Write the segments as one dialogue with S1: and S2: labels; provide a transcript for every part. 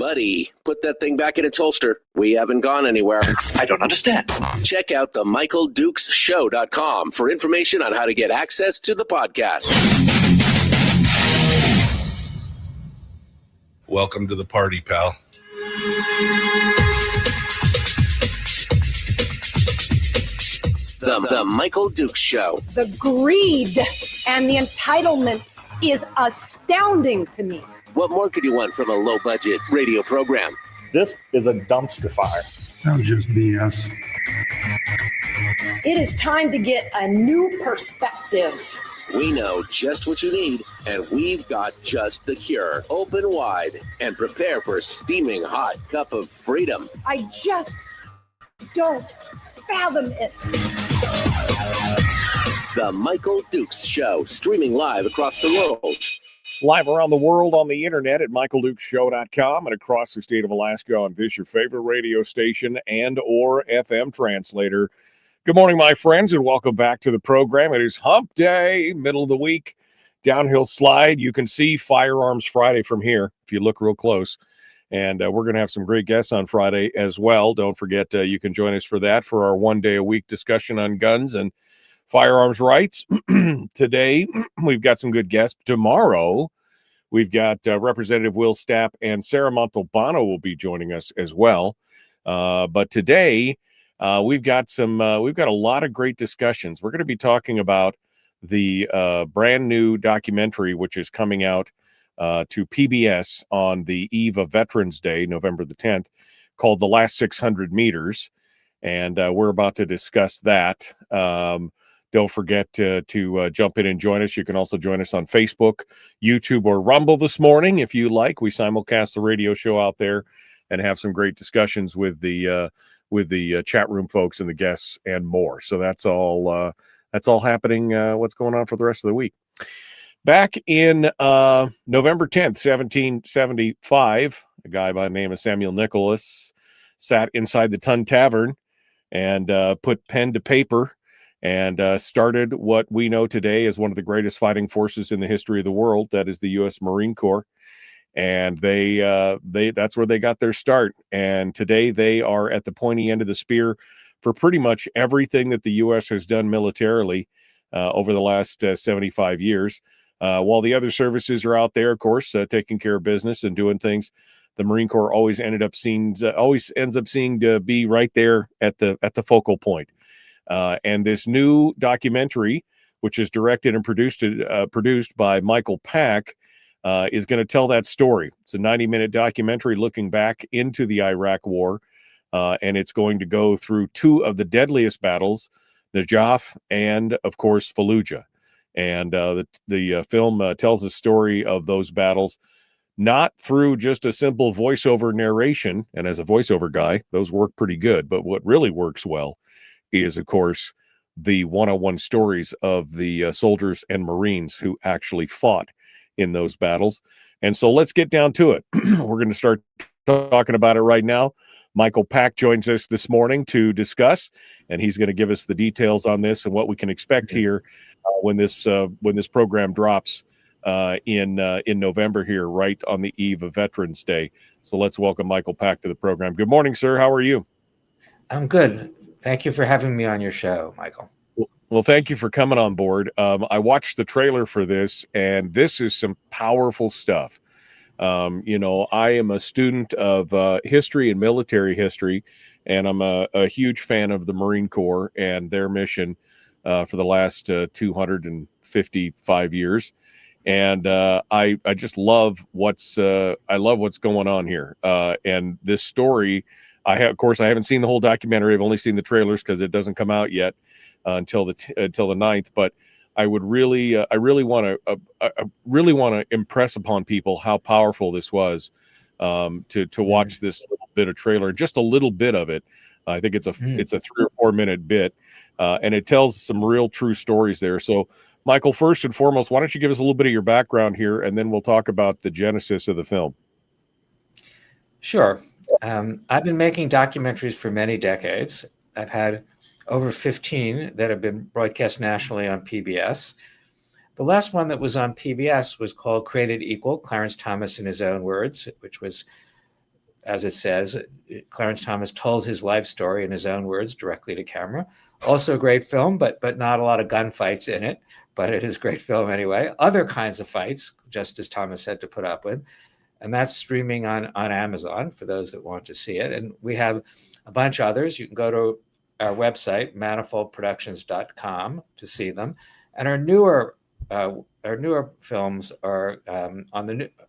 S1: Buddy, put that thing back in its holster. We haven't gone anywhere.
S2: I don't understand.
S1: Check out the MichaelDukesShow.com for information on how to get access to the podcast.
S3: Welcome to the party, pal.
S1: The Michael Dukes Show.
S4: The greed and the entitlement is astounding to me.
S1: What more could you want from a low-budget radio program?
S5: This is a dumpster fire.
S6: That was just BS.
S4: It is time to get a new perspective.
S1: We know just what you need, and we've got just the cure. Open wide and prepare for a steaming hot cup of freedom.
S4: I just don't fathom it.
S1: The Michael Dukes Show, streaming live across the world.
S7: Live around the world on the internet at michaeldukeshow.com and across the state of Alaska on this, your favorite radio station and or FM translator. Good morning, my friends, and welcome back to the program. It is Hump Day, middle of the week, downhill slide. You can see Firearms Friday from here if you look real close. And we're going to have some great guests on Friday as well. Don't forget, you can join us for that, for our one-day-a-week discussion on guns and firearms rights. Today, we've got some good guests. Tomorrow, we've got Representative Will Stapp and Sarah Montalbano will be joining us as well. But today, we've got a lot of great discussions. We're going to be talking about the brand new documentary, which is coming out to PBS on the eve of Veterans Day, November the 10th, called The Last 600 Meters. And we're about to discuss that. Don't forget to jump in and join us. You can also join us on Facebook, YouTube, or Rumble this morning if you like. We simulcast the radio show out there and have some great discussions with the chat room folks and the guests and more. So that's all happening. What's going on for the rest of the week? Back in November 10th, 1775, a guy by the name of Samuel Nicholas sat inside the Tun Tavern and put pen to paper and started what we know today as one of the greatest fighting forces in the history of the world. That is the U.S. Marine Corps. And that's where they got their start. And today they are at the pointy end of the spear for pretty much everything that the U.S. has done militarily over the last 75 years. While the other services are out there, of course, taking care of business and doing things, the Marine Corps always ends up seeing to be right there at the focal point. And this new documentary, which is directed and produced by Michael Pack, is going to tell that story. It's a 90-minute documentary looking back into the Iraq War, and it's going to go through two of the deadliest battles, Najaf and, of course, Fallujah. And the film tells the story of those battles, not through just a simple voiceover narration. And as a voiceover guy, those work pretty good. But what really works well is, of course, the one-on-one stories of the soldiers and Marines who actually fought in those battles. And so let's get down to it. We're going to start talking about it right now. Michael Pack joins us this morning to discuss, and he's going to give us the details on this and what we can expect here when this program drops in November here, right on the eve of Veterans Day. So let's welcome Michael Pack to the program. Good morning, sir. How are you?
S8: I'm good. Thank you for having me on your show, Michael.
S7: Well, thank you for coming on board. I watched the trailer for this, and this is some powerful stuff. I am a student of history and military history, and I'm a huge fan of the Marine Corps and their mission for the last 255 years. And I just love what's going on here. And this story, I haven't seen the whole documentary. I've only seen the trailers because it doesn't come out yet until the 9th. But I would really want to impress upon people how powerful this was to watch this little bit of trailer, just a little bit of it. I think it's a 3 or 4 minute bit, and it tells some real true stories there. So, Michael, first and foremost, why don't you give us a little bit of your background here, and then we'll talk about the genesis of the film.
S8: Sure. I've been making documentaries for many decades. I've had over 15 that have been broadcast nationally on PBS. The last one that was on PBS was called Created Equal, Clarence Thomas in his own words, which was as it says, Clarence Thomas told his life story in his own words directly to camera. Also a great film, but not a lot of gunfights in it, but it is a great film anyway. Other kinds of fights, just as Thomas had to put up with. And that's streaming on Amazon for those that want to see it. And we have a bunch of others. You can go to our website, manifoldproductions.com, to see them. And our newer films are on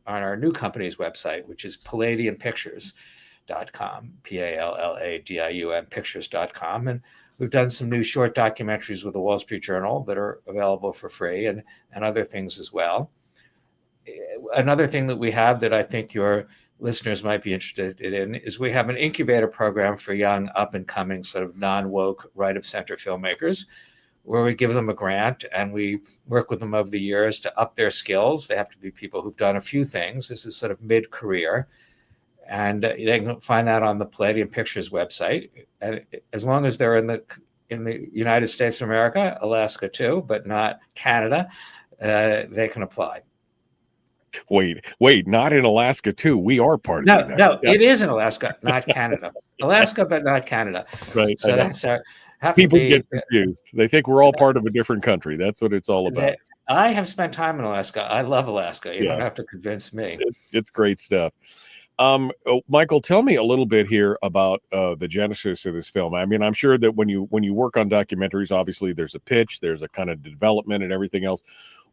S8: our new company's website, which is palladiumpictures.com, PALLADIUM pictures.com. And we've done some new short documentaries with the Wall Street Journal that are available for free, and other things as well. Another thing that we have that I think your listeners might be interested in is we have an incubator program for young, up-and-coming, sort of non-woke, right-of-center filmmakers, where we give them a grant and we work with them over the years to up their skills. They have to be people who've done a few things. This is sort of mid-career. And they can find that on the Palladium Pictures website. And as long as they're in the United States of America, Alaska too, but not Canada, they can apply.
S7: Wait, not in Alaska too. We are part of
S8: No,
S7: the United States.
S8: It is in Alaska, not Canada. Alaska, but not Canada.
S7: Right.
S8: So that's our.
S7: People get confused. They think we're all part of a different country. That's what it's all about.
S8: I have spent time in Alaska. I love Alaska. You don't have to convince me.
S7: It's great stuff. Michael, tell me a little bit here about the genesis of this film. I mean, I'm sure that when you work on documentaries, obviously there's a pitch, there's a kind of development and everything else.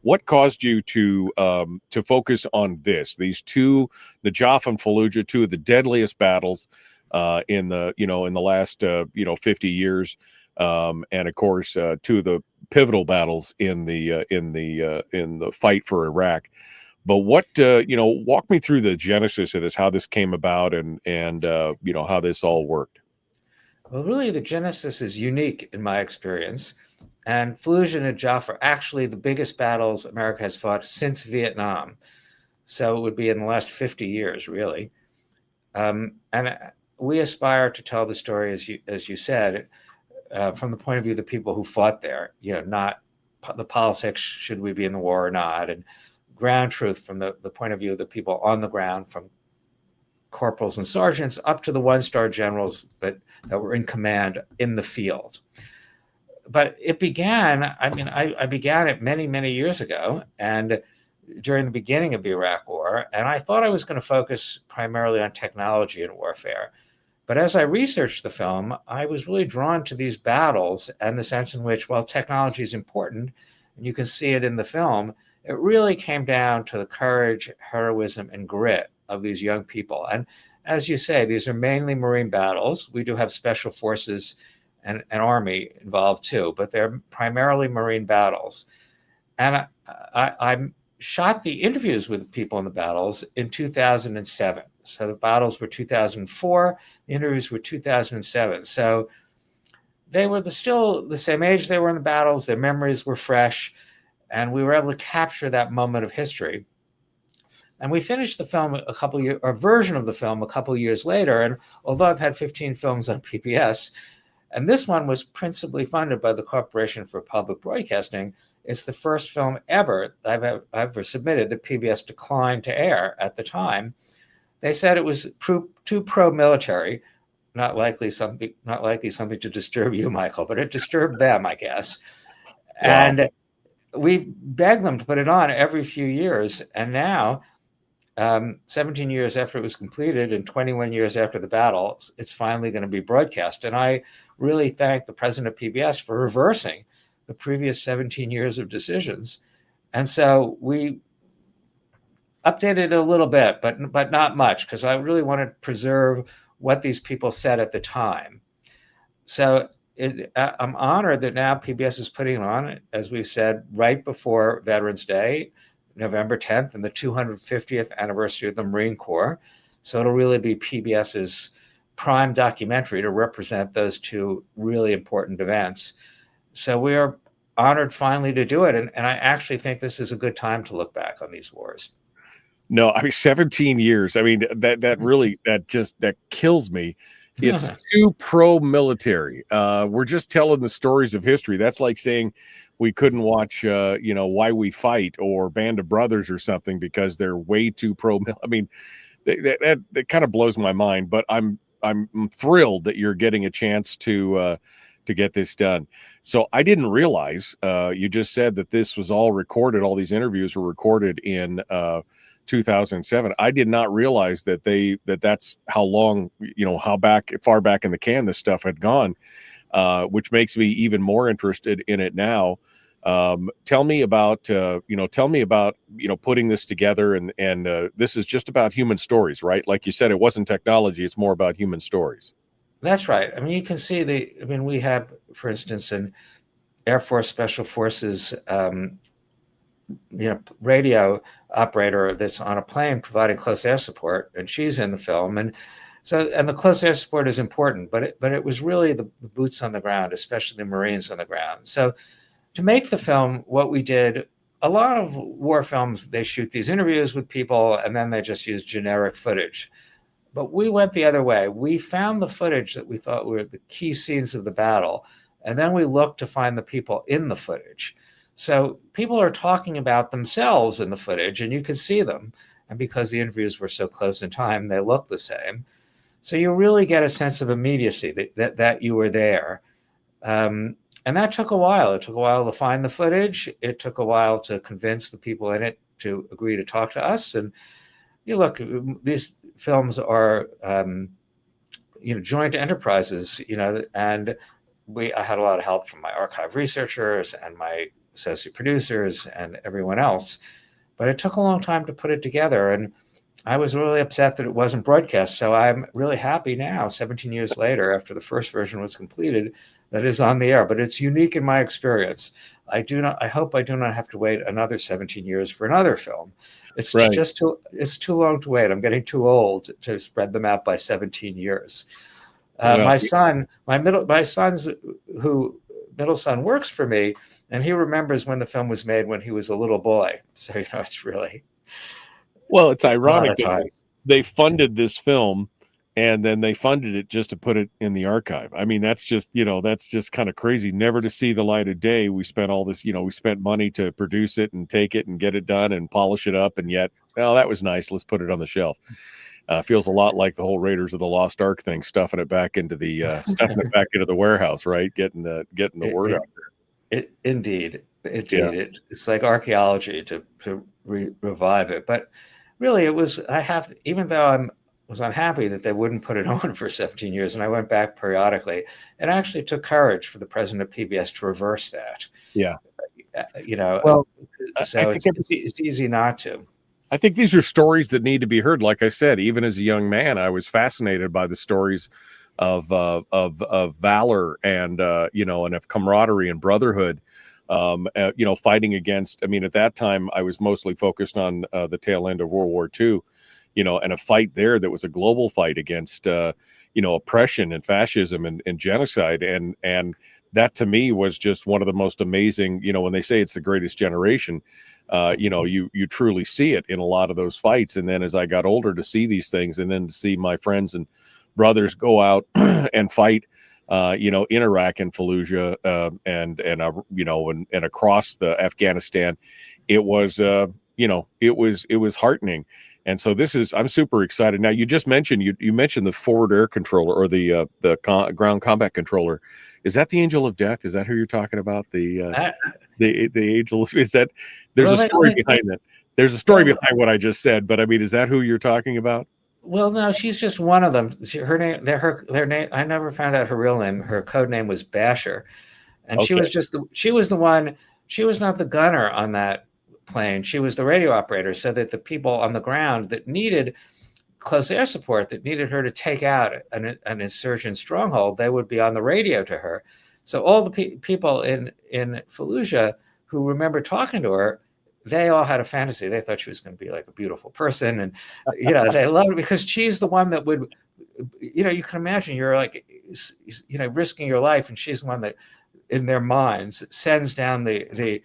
S7: What caused you to focus on these two, Najaf and Fallujah, two of the deadliest battles in the last 50 years, and of course two of the pivotal battles in the fight for Iraq. But what walk me through the genesis of this, how this came about, and how this all worked.
S8: Well, really, the genesis is unique in my experience. And Fallujah and Najaf are actually the biggest battles America has fought since Vietnam. So it would be in the last 50 years, really. And we aspire to tell the story, as you said, from the point of view of the people who fought there, not the politics, should we be in the war or not, and ground truth from the point of view of the people on the ground, from corporals and sergeants up to the one-star generals that were in command in the field. But it began, I began it many, many years ago, and during the beginning of the Iraq War, and I thought I was going to focus primarily on technology and warfare. But as I researched the film, I was really drawn to these battles and the sense in which, while technology is important, and you can see it in the film, it really came down to the courage, heroism, and grit of these young people. And as you say, these are mainly Marine battles. We do have special forces and an army involved too, but they're primarily Marine battles. And I shot the interviews with people in the battles in 2007. So the battles were 2004, the interviews were 2007. So they were still the same age they were in the battles, their memories were fresh, and we were able to capture that moment of history. And we finished the film a version of the film a couple of years later. And although I've had 15 films on PBS, and this one was principally funded by the Corporation for Public Broadcasting, it's the first film ever I've ever submitted that PBS declined to air at the time. They said it was too pro-military, not likely something to disturb you, Michael, but it disturbed them, I guess. Wow. And we begged them to put it on every few years. And now, 17 years after it was completed and 21 years after the battle, it's finally going to be broadcast. And I really thank the president of PBS for reversing the previous 17 years of decisions. And so we updated it a little bit, but not much, because I really wanted to preserve what these people said at the time. So I'm honored that now PBS is putting it on, as we've said, right before Veterans Day, November 10th, and the 250th anniversary of the Marine Corps. So it'll really be PBS's prime documentary to represent those two really important events. So we are honored finally to do it. And I actually think this is a good time to look back on these wars.
S7: No, I mean, 17 years. I mean, that kills me. It's too pro-military. We're just telling the stories of history. That's like saying we couldn't watch, Why We Fight or Band of Brothers or something because they're way too pro. I mean, that kind of blows my mind. But I'm thrilled that you're getting a chance to get this done. So I didn't realize you just said that this was all recorded. All these interviews were recorded in 2007. I did not realize that that's how long, how far back in the can this stuff had gone, which makes me even more interested in it now. Tell me about putting this together, and this is just about human stories, right? Like you said, it wasn't technology; it's more about human stories.
S8: That's right. I mean, you can see we have, for instance, an Air Force Special Forces, radio operator that's on a plane providing close air support, and she's in the film. And the close air support is important, but it was really the boots on the ground, especially the Marines on the ground. So to make the film, what we did, a lot of war films, they shoot these interviews with people and then they just use generic footage. But we went the other way. We found the footage that we thought were the key scenes of the battle, and then we looked to find the people in the footage. So people are talking about themselves in the footage, and you can see them. And because the interviews were so close in time, they look the same. So you really get a sense of immediacy that you were there. And that took a while. It took a while to find the footage. It took a while to convince the people in it to agree to talk to us. And you look, these films are, joint enterprises, and I had a lot of help from my archive researchers and my associate producers and everyone else, but it took a long time to put it together. And I was really upset that it wasn't broadcast. So I'm really happy now, 17 years later, after the first version was completed, that is on the air. But it's unique in my experience. I hope I do not have to wait another 17 years for another film. It's
S7: right.
S8: It's too long to wait. I'm getting too old to spread them out by 17 years.
S7: Well,
S8: my middle son works for me, and he remembers when the film was made when he was a little boy. So, it's really...
S7: Well, it's ironic that
S8: time.
S7: They funded this film, and then they funded it just to put it in the archive. I mean, that's just kind of crazy, never to see the light of day. We spent all this, we spent money to produce it and take it and get it done and polish it up. And yet, well, that was nice. Let's put it on the shelf. Feels a lot like the whole Raiders of the Lost Ark thing, stuffing it back into the warehouse, right? Getting the word out there.
S8: Indeed. It's like archaeology to revive it. But really, it was, even though I was unhappy that they wouldn't put it on for 17 years, and I went back periodically, it actually took courage for the president of PBS to reverse that.
S7: Yeah.
S8: Well, so it's easy not to.
S7: I think these are stories that need to be heard. Like I said, even as a young man, I was fascinated by the stories of valor and and of camaraderie and brotherhood. Fighting against. I mean, at that time, I was mostly focused on the tail end of World War II. And a fight there that was a global fight against oppression and fascism and genocide, and that to me was just one of the most amazing. When they say it's the greatest generation. You truly see it in a lot of those fights. And then as I got older, to see these things, and then to see my friends and brothers go out and fight, in Iraq and Fallujah, and across the Afghanistan, it was heartening. And so I'm super excited. Now, you just mentioned, you mentioned the forward air controller, or the ground combat controller. Is that the Angel of Death? Is that who you're talking about? The Angel of, is that, there's a story behind that. There's a story behind what I just said, but I mean, is that who you're talking about?
S8: Well, no, she's just one of them. Her name, their name, I never found out her real name. Her code name was Basher. And
S7: Okay.
S8: she was the one, she was not the gunner on that plane. She was the radio operator, so that the people on the ground that needed close air support, that needed her to take out an insurgent stronghold, they would be on the radio to her. So all the people in Fallujah who remember talking to her, they all had a fantasy. They thought she was going to be like a beautiful person. And, they loved her because she's the one that would, you can imagine you're like, risking your life. And she's the one that in their minds sends down the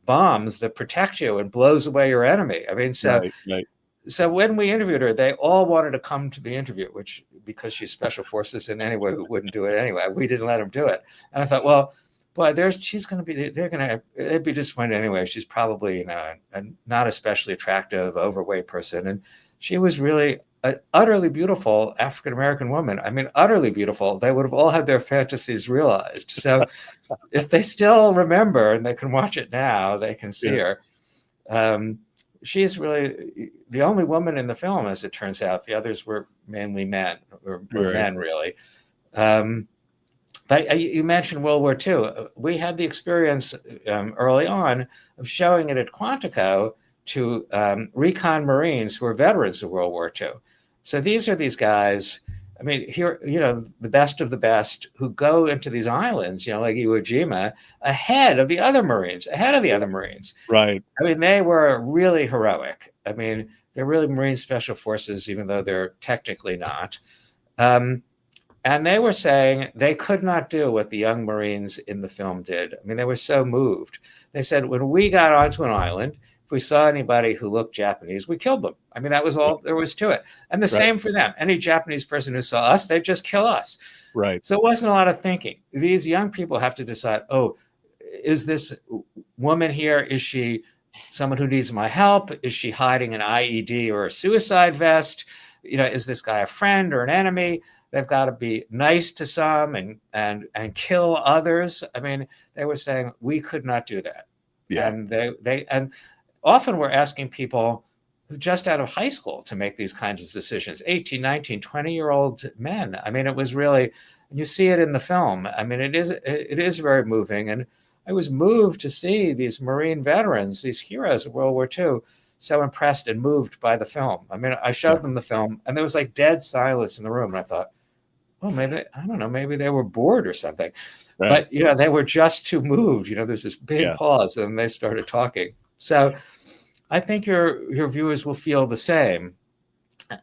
S8: bombs that protect you and blows away your enemy. I mean, so,
S7: right.
S8: So when we interviewed her, they all wanted to come to the interview, which, because she's special forces and anyone who wouldn't do it anyway, we didn't let them do it. And I thought, well, boy, they'd be disappointed anyway. She's probably, a not especially attractive, overweight person. And she was really an utterly beautiful African-American woman. I mean, utterly beautiful. They would have all had their fantasies realized. So if they still remember and they can watch it now, they can see her. She's really the only woman in the film, as it turns out. The others were mainly men, or men, really. But you mentioned World War II. We had the experience early on of showing it at Quantico to recon Marines who were veterans of World War II. So these are these guys, I mean, here, the best of the best who go into these islands, like Iwo Jima, ahead of the other Marines.
S7: Right.
S8: I mean, they were really heroic. I mean, they're really Marine Special Forces, even though they're technically not. And they were saying they could not do what the young Marines in the film did. I mean, they were so moved. They said, when we got onto an island, if we saw anybody who looked Japanese, we killed them. I mean, that was all there was to it. And the same for them. Any Japanese person who saw us, they'd just kill us.
S7: Right.
S8: So it wasn't a lot of thinking. These young people have to decide, is this woman here, is she someone who needs my help? Is she hiding an IED or a suicide vest? Is this guy a friend or an enemy? They've got to be nice to some and kill others. I mean, they were saying we could not do that. Yeah. And they often we're asking people who just out of high school to make these kinds of decisions, 18, 19, 20-year-old men. I mean, it was really, you see it in the film. I mean, it is very moving. And I was moved to see these Marine veterans, these heroes of World War II, so impressed and moved by the film. I mean, I showed them the film and there was like dead silence in the room. And I thought, maybe, I don't know, maybe they were bored or something. Right. But, they were just too moved. There's this big pause and they started talking. So I think your viewers will feel the same.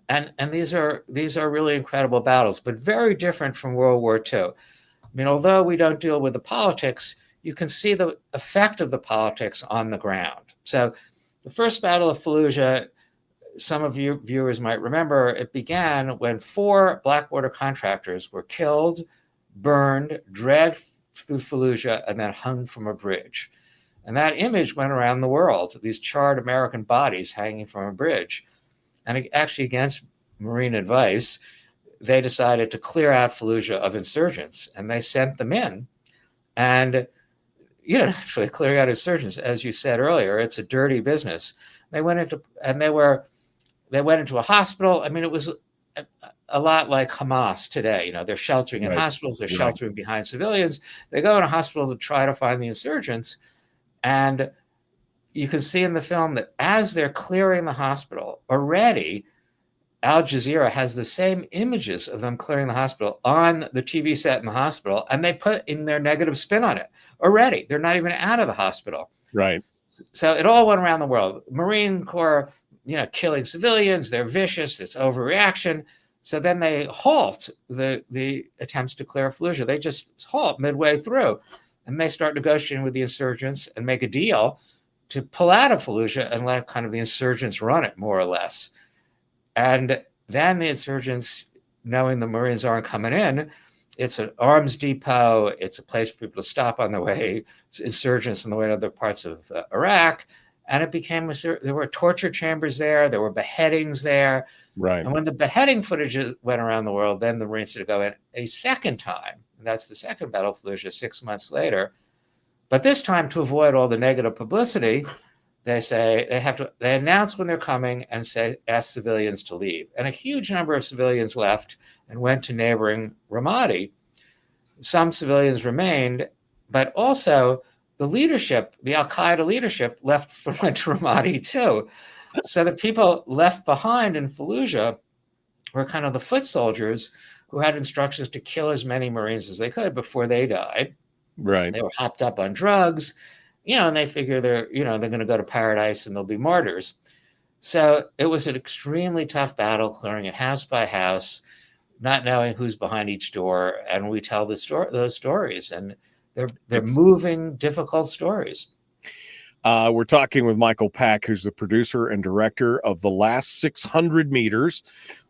S8: And these are really incredible battles, but very different from World War II. I mean, although we don't deal with the politics, you can see the effect of the politics on the ground. So the first Battle of Fallujah, some of you viewers might remember, it began when 4 Blackwater contractors were killed, burned, dragged through Fallujah, and then hung from a bridge. And that image went around the world, these charred American bodies hanging from a bridge. And actually, against Marine advice, they decided to clear out Fallujah of insurgents, and they sent them in. And actually clearing out insurgents, as you said earlier, it's a dirty business. They went into a hospital. I mean, it was a lot like Hamas today. They're sheltering in hospitals, they're sheltering behind civilians. They go in a hospital to try to find the insurgents. And you can see in the film that as they're clearing the hospital, already Al Jazeera has the same images of them clearing the hospital on the TV set in the hospital, and they put in their negative spin on it already. They're not even out of the hospital.
S7: Right.
S8: So it all went around the world. Marine Corps, killing civilians, they're vicious, it's overreaction. So then they halt the attempts to clear Fallujah. They just halt midway through, and they start negotiating with the insurgents and make a deal to pull out of Fallujah and let kind of the insurgents run it, more or less. And then the insurgents, knowing the Marines aren't coming in, it's an arms depot. It's a place for people to stop on their way, insurgents on the way to other parts of Iraq. And it became, there were torture chambers there. There were beheadings there. Right. And when the beheading footage went around the world, then the Marines had to go in a second time. And that's the second Battle of Fallujah 6 months later. But this time, to avoid all the negative publicity, they announce when they're coming and ask civilians to leave. And a huge number of civilians left and went to neighboring Ramadi. Some civilians remained, but also the leadership, the Al-Qaeda leadership, went to Ramadi too. So the people left behind in Fallujah were kind of the foot soldiers who had instructions to kill as many Marines as they could before they died. Right. They were hopped up on drugs, and they figure they're going to go to paradise and they'll be martyrs. So it was an extremely tough battle, clearing it house by house, not knowing who's behind each door. And we tell those stories, and they're moving, difficult stories.
S7: We're talking with Michael Pack, who's the producer and director of The Last 600 Meters,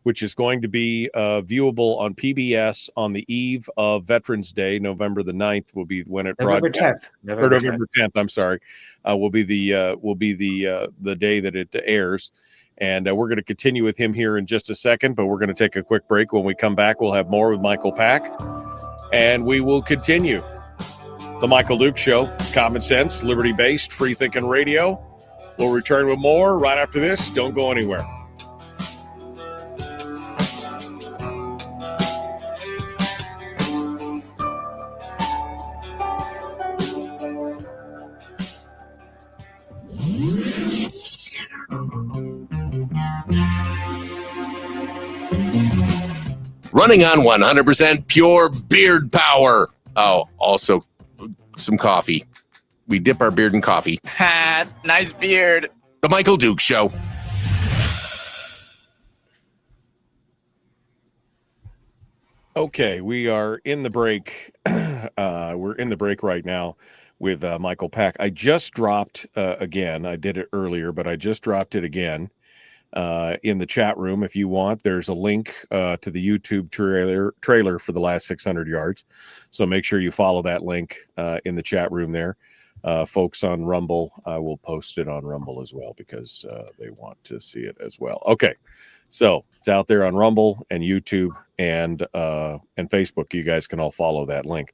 S7: which is going to be viewable on PBS on the eve of Veterans Day. November the 9th will be when it broadcasts. November 10th. I'm sorry. Will be the day that it airs. And we're going to continue with him here in just a second, but we're going to take a quick break. When we come back, we'll have more with Michael Pack, and we will continue. The Michael Duke Show, common sense, liberty-based, free-thinking radio. We'll return with more right after this. Don't go anywhere.
S1: Running on 100% pure beard power. Oh, also some coffee. We dip our beard in coffee.
S2: Ha, nice beard.
S1: The Michael Duke Show.
S7: Okay, we are in the break. We're in the break right now with Michael Pack. I just dropped again. I did it earlier, but I just dropped it again in the chat room. If you want, there's a link to the YouTube trailer for the last 600 yards. So make sure you follow that link in the chat room there. Folks on Rumble, I will post it on Rumble as well because they want to see it as well. Okay, so it's out there on Rumble and YouTube and Facebook. You guys can all follow that link.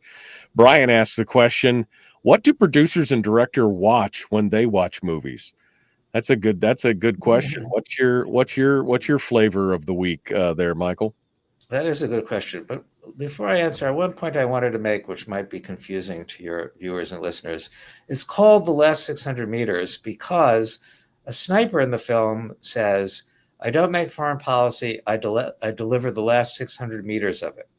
S7: Brian asked the question: what do producers and director watch when they watch movies? That's a good question. What's your flavor of the week there, Michael?
S8: That is a good question. But before I answer, one point I wanted to make, which might be confusing to your viewers and listeners, it's called The Last 600 Meters because a sniper in the film says, I don't make foreign policy, I deliver the last 600 meters of it,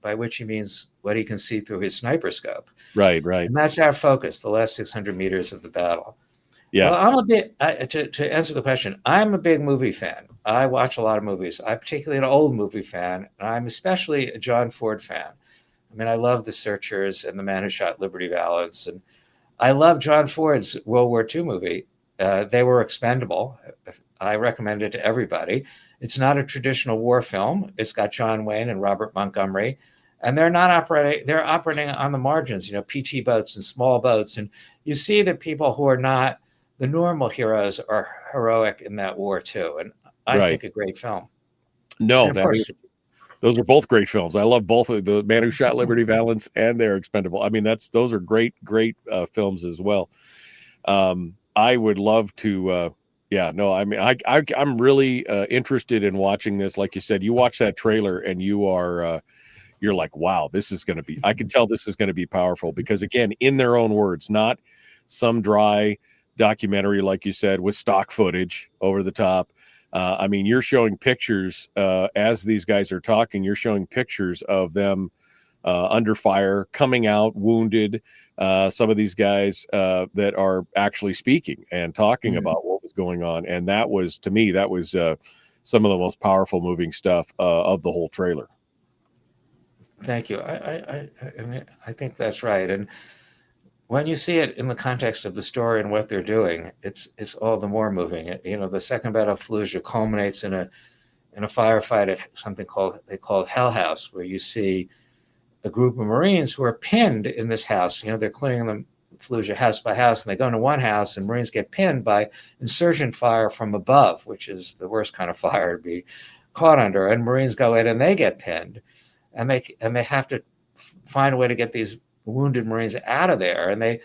S8: by which he means what he can see through his sniper scope.
S7: Right.
S8: And that's our focus, the last 600 meters of the battle.
S7: Yeah.
S8: Well, to answer the question, I'm a big movie fan. I watch a lot of movies. I'm particularly an old movie fan, and I'm especially a John Ford fan. I mean, I love The Searchers and The Man Who Shot Liberty Valance, and I love John Ford's World War II movie. They Were Expendable. I recommend it to everybody. It's not a traditional war film. It's got John Wayne and Robert Montgomery, and they're operating on the margins, PT boats and small boats, and you see that people who are not the normal heroes are heroic in that war too, and I think a great film.
S7: No, those are both great films. I love both of The Man Who Shot Liberty Valance and They're Expendable. I mean, those are great films as well. I would love to. I'm really interested in watching this. Like you said, you watch that trailer and you're like, wow, this is going to be. I can tell this is going to be powerful because, again, in their own words, not some dry documentary, like you said, with stock footage over the top. I mean, you're showing pictures as these guys are talking. You're showing pictures of them under fire, coming out wounded. Some of these guys that are actually speaking and talking about what was going on, and that was, to me, some of the most powerful, moving stuff of the whole trailer.
S8: Thank you. I mean, I think that's right, and when you see it in the context of the story and what they're doing, it's all the more moving. The Second Battle of Fallujah culminates in a firefight at something they call Hell House, where you see a group of Marines who are pinned in this house. They're clearing them Fallujah house by house, and they go into one house, and Marines get pinned by insurgent fire from above, which is the worst kind of fire to be caught under. And Marines go in and they get pinned, and they have to find a way to get these wounded Marines out of there, and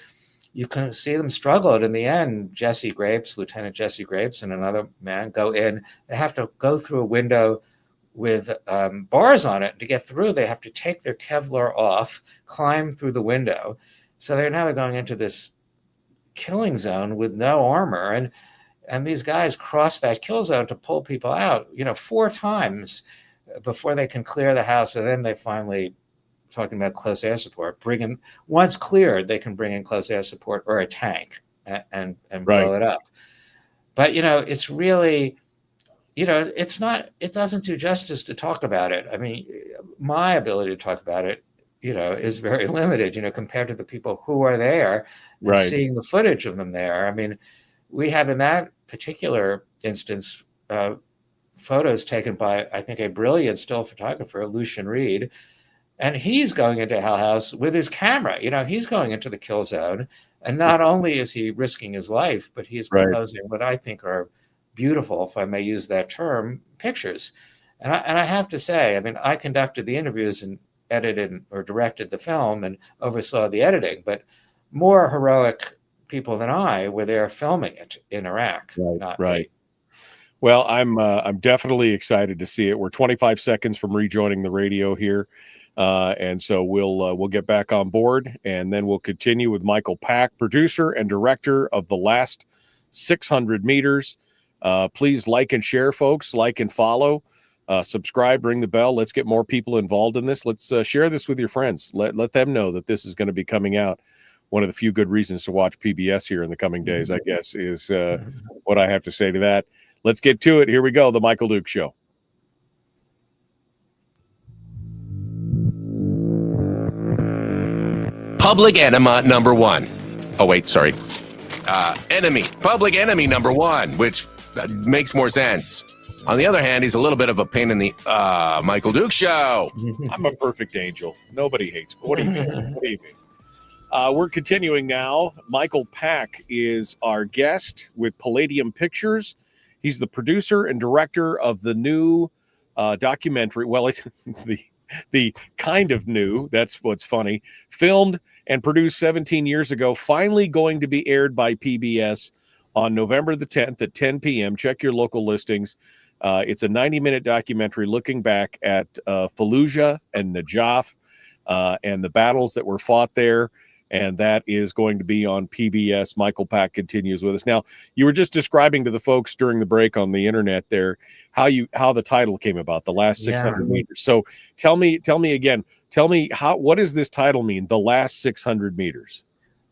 S8: you can see them struggle. And in the end, Lieutenant Jesse Grapes and another man go in. They have to go through a window with bars on it. To get through, they have to take their Kevlar off, climb through the window. So they're going into this killing zone with no armor, and these guys cross that kill zone to pull people out 4 times before they can clear the house. And then they finally, talking about close air support, once cleared, they can bring in close air support or a tank and blow it up. But it's really, it doesn't do justice to talk about it. I mean, my ability to talk about it, is very limited, compared to the people who are there and seeing the footage of them there. I mean, we have in that particular instance photos taken by, I think, a brilliant still photographer, Lucian Reed. And he's going into Hell House with his camera. He's going into the kill zone. And not only is he risking his life, but he's composing what I think are beautiful, if I may use that term, pictures. And I have to say, I mean, I conducted the interviews and edited or directed the film and oversaw the editing, but more heroic people than I were there filming it in Iraq. Not
S7: Right.
S8: me.
S7: Well, I'm definitely excited to see it. We're 25 seconds from rejoining the radio here, and so we'll get back on board, and then we'll continue with Michael Pack, producer and director of The Last 600 Meters. Please like and share, folks. Like and follow. Subscribe, ring the bell. Let's get more people involved in this. Let's share this with your friends. Let them know that this is going to be coming out. One of the few good reasons to watch PBS here in the coming days, I guess, is what I have to say to that. Let's get to it. Here we go. The Michael Duke Show.
S1: Public enema number one. Oh, wait, sorry. Enemy. Public enemy number one, which makes more sense. On the other hand, he's a little bit of a pain in the Michael Duke Show.
S7: I'm a perfect angel. Nobody hates me. What do you mean? What do you mean? We're continuing now. Michael Pack is our guest with Palladium Pictures. He's the producer and director of the new documentary. Well, it's the kind of new. That's what's funny. Filmed and produced 17 years ago. Finally going to be aired by PBS on November the 10th at 10 p.m. Check your local listings. It's a 90-minute documentary looking back at Fallujah and Najaf and the battles that were fought there. And that is going to be on PBS. Michael Pack continues with us. Now, you were just describing to the folks during the break on the internet there how the title came about, The Last 600 Meters. So tell me again, what does this title mean, The Last 600 Meters?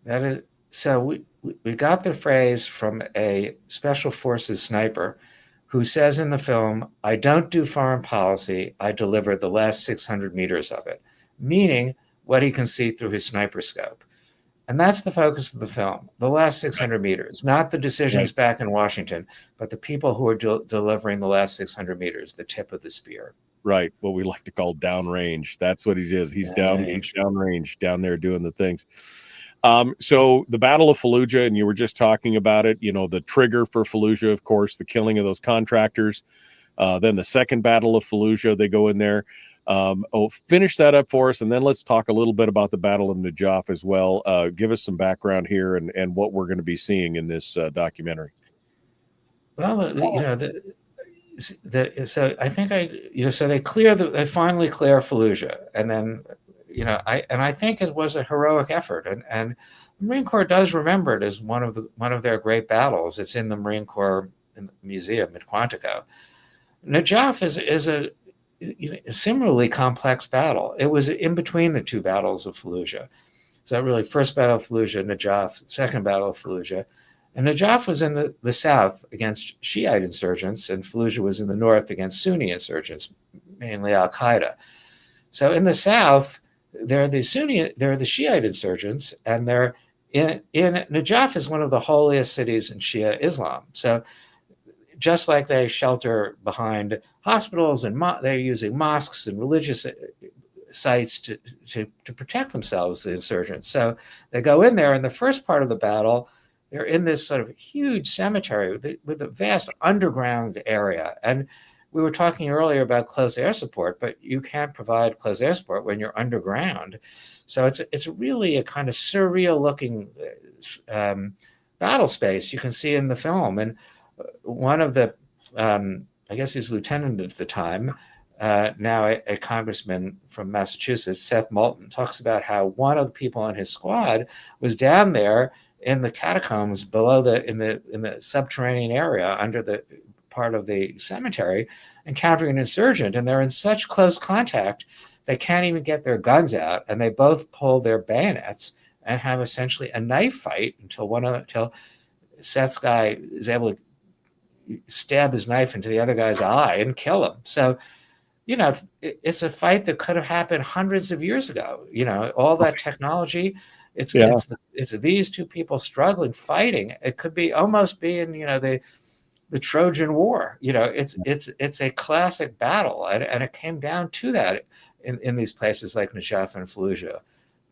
S8: That is, so we got the phrase from a special forces sniper who says in the film, "I don't do foreign policy, I deliver the last 600 meters of it," meaning what he can see through his sniper scope. And that's the focus of the film, the last 600 meters, not the decisions back in Washington, but the people who are delivering the last 600 meters, the tip of the spear.
S7: Right. What we like to call downrange. That's what he is. He's downrange down there doing the things. So the Battle of Fallujah, and you were just talking about it, the trigger for Fallujah, of course, the killing of those contractors. Then the second Battle of Fallujah, they go in there. Finish that up for us, and then let's talk a little bit about the Battle of Najaf as well. Give us some background here and what we're going to be seeing in this documentary.
S8: Well, so I think so they finally clear Fallujah, and then I think it was a heroic effort, and the Marine Corps does remember it as one of their great battles. It's in the Marine Corps Museum in Quantico. Najaf is a similarly complex battle. It was in between the two battles of Fallujah. So really, first battle of Fallujah, Najaf, second battle of Fallujah. And Najaf was in the south against Shiite insurgents, and Fallujah was in the north against Sunni insurgents, mainly Al-Qaeda. So in the south, there are the Shiite insurgents, and they're in Najaf is one of the holiest cities in Shia Islam. So just like they shelter behind hospitals and they're using mosques and religious sites to protect themselves, the insurgents. So they go in there, and the first part of the battle, they're in this sort of huge cemetery with a vast underground area. And we were talking earlier about close air support, but you can't provide close air support when you're underground. So it's really a kind of surreal looking battle space you can see in the film. And one of the, I guess he's lieutenant at the time, now a congressman from Massachusetts, Seth Moulton, talks about how one of the people on his squad was down there in the catacombs below in the subterranean area under the part of the cemetery, encountering an insurgent, and they're in such close contact they can't even get their guns out, and they both pull their bayonets and have essentially a knife fight until Seth's guy is able to stab his knife into the other guy's eye and kill him. So, it's a fight that could have happened hundreds of years ago. All that technology. It's these two people struggling, fighting. It could be almost being, the Trojan War. It's a classic battle, and it came down to that in these places like Najaf and Fallujah.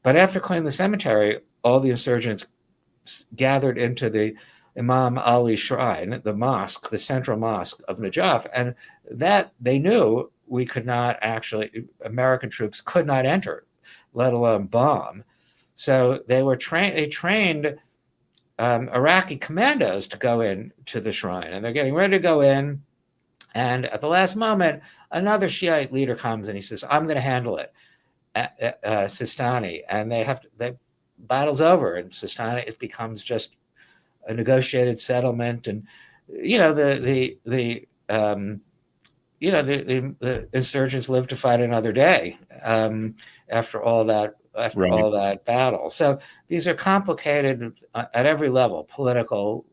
S8: But after clearing the cemetery, all the insurgents gathered into the Imam Ali Shrine, the mosque, the central mosque of Najaf, and that they knew we could not actually, American troops could not enter, let alone bomb. So they were trained. They trained Iraqi commandos to go in to the shrine, and they're getting ready to go in. And at the last moment, another Shiite leader comes and he says, "I'm going to handle it." Sistani, and the battle's over, and Sistani, it becomes just a negotiated settlement, and the insurgents live to fight another day after all that battle. So these are complicated at every level: political,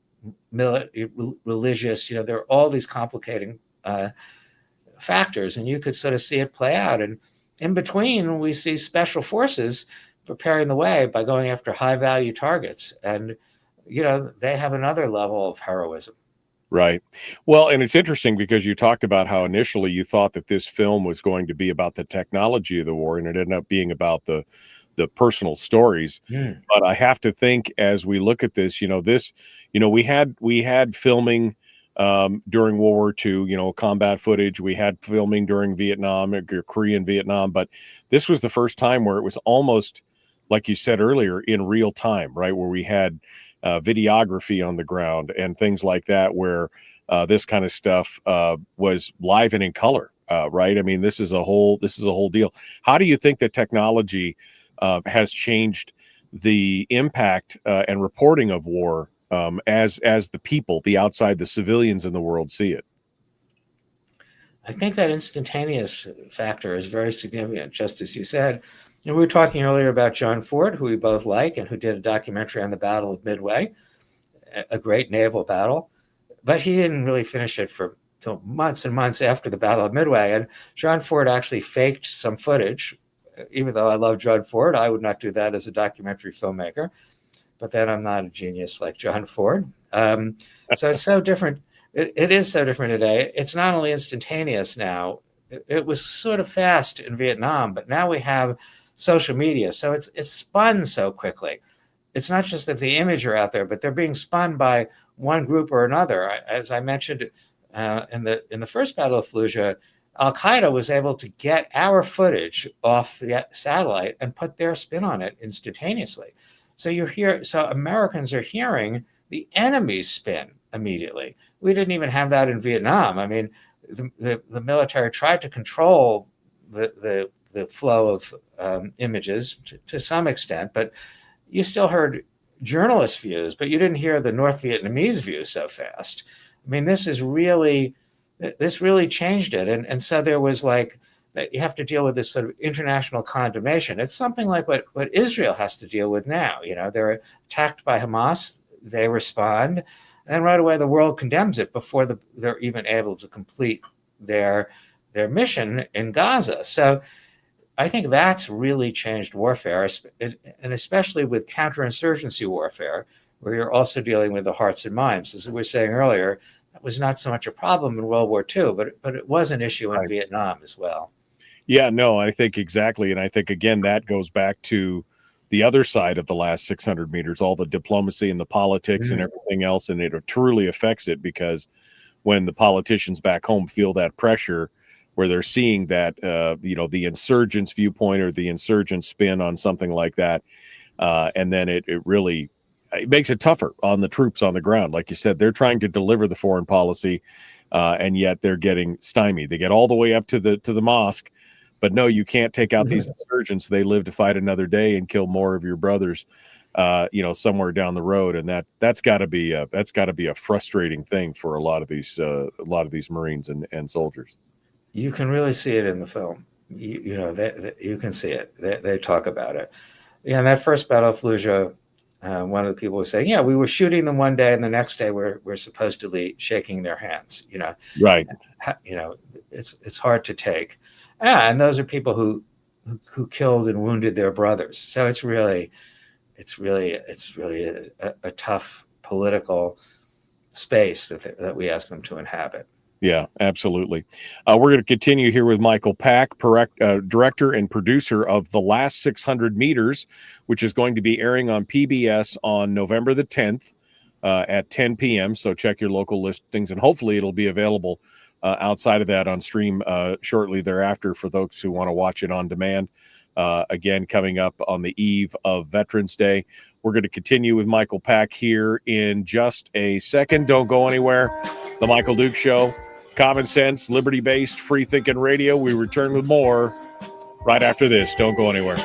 S8: religious. There are all these complicating factors, and you could sort of see it play out. And in between, we see special forces preparing the way by going after high-value targets, and they have another level of heroism.
S7: Right. Well, and it's interesting because you talked about how initially you thought that this film was going to be about the technology of the war, and it ended up being about the personal stories. But I have to think, as we look at this, we had filming during World War II, combat footage. We had filming during Vietnam, or Korean Vietnam, but this was the first time where it was almost, like you said earlier, in real time, right? Where we had videography on the ground and things like that, where this kind of stuff was live and in color, right? I mean, this is a whole deal. How do you think that technology has changed the impact and reporting of war as the people, the outside, the civilians in the world see it?
S8: I think that instantaneous factor is very significant, just as you said. And we were talking earlier about John Ford, who we both like, and who did a documentary on the Battle of Midway, a great naval battle. But he didn't really finish it till months and months after the Battle of Midway. And John Ford actually faked some footage. Even though I love John Ford, I would not do that as a documentary filmmaker. But then I'm not a genius like John Ford. So it's so different. It is so different today. It's not only instantaneous now. It was sort of fast in Vietnam, but now we have social media. So it's spun so quickly. It's not just that the image are out there, but they're being spun by one group or another. As I mentioned in the first Battle of Fallujah, Al-Qaeda was able to get our footage off the satellite and put their spin on it instantaneously. So Americans are hearing the enemy's spin immediately. We didn't even have that in Vietnam. I mean, the military tried to control the flow of images to some extent, but you still heard journalist views, but you didn't hear the North Vietnamese view so fast. I mean, this really changed it. And so there was you have to deal with this sort of international condemnation. It's something like what Israel has to deal with now. They're attacked by Hamas, they respond, and right away the world condemns it before they're even able to complete their mission in Gaza. So I think that's really changed warfare, and especially with counterinsurgency warfare, where you're also dealing with the hearts and minds. As we were saying earlier, that was not so much a problem in World War II, but it was an issue in Vietnam as well.
S7: Yeah, no, I think exactly. And I think, again, that goes back to the other side of the last 600 meters, all the diplomacy and the politics and everything else. And it truly affects it, because when the politicians back home feel that pressure, where they're seeing that, the insurgents' viewpoint or the insurgent spin on something like that, and then it really makes it tougher on the troops on the ground. Like you said, they're trying to deliver the foreign policy, and yet they're getting stymied. They get all the way up to the mosque, but no, you can't take out these insurgents. They live to fight another day and kill more of your brothers, somewhere down the road. And that's got to be a frustrating thing for a lot of these Marines and soldiers.
S8: You can really see it in the film. You can see it. They talk about it. Yeah, in that first Battle of Fallujah, one of the people was saying, "Yeah, we were shooting them one day, and the next day we're supposedly shaking their hands."
S7: Right.
S8: It's hard to take. Yeah, and those are people who killed and wounded their brothers. So it's really a tough political space that we ask them to inhabit.
S7: Yeah, absolutely. We're going to continue here with Michael Pack, director and producer of The Last 600 Meters, which is going to be airing on PBS on November the 10th. at 10 p.m. So check your local listings, and hopefully it'll be available outside of that on stream shortly thereafter for those who want to watch it on demand. Again, coming up on the eve of Veterans Day. We're going to continue with Michael Pack here in just a second. Don't go anywhere. The Michael Duke Show, common sense, liberty-based, free-thinking radio. We return with more right after this. Don't go anywhere.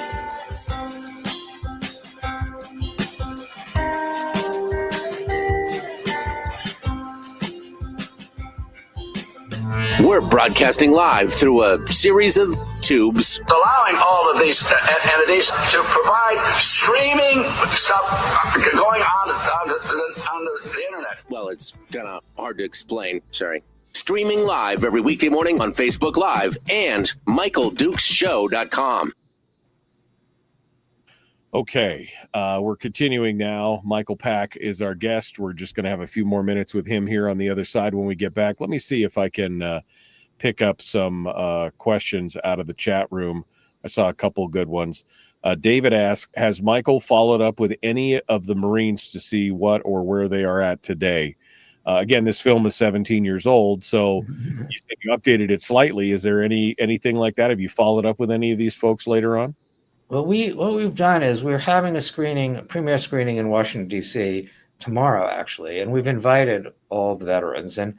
S1: We're broadcasting live through a series of tubes.
S9: Allowing all of these entities to provide streaming stuff going on the internet.
S1: Well, it's kind of hard to explain. Sorry. Streaming live every weekday morning on Facebook Live and MichaelDukesShow.com.
S7: Okay, we're continuing now. Michael Pack is our guest. We're just going to have a few more minutes with him here on the other side when we get back. Let me see if I can pick up some questions out of the chat room. I saw a couple good ones. David asked, has Michael followed up with any of the Marines to see what or where they are at today? Again, this film is 17 years old, so you said you updated it slightly. Is there anything like that? Have you followed up with any of these folks later on?
S8: Well, what we've done is we're having a premiere screening in Washington, D.C. tomorrow, actually, and we've invited all the veterans, and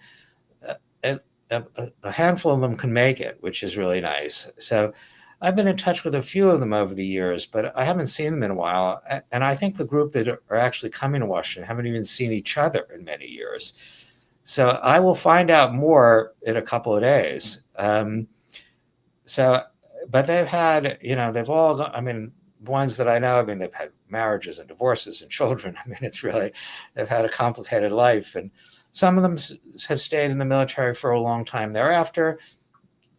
S8: a handful of them can make it, which is really nice. So I've been in touch with a few of them over the years, but I haven't seen them in a while, and I think the group that are actually coming to Washington haven't even seen each other in many years. So I will find out more in a couple of days. But they've had, they've all, the ones that I know, they've had marriages and divorces and children. They've had a complicated life. And some of them have stayed in the military for a long time thereafter.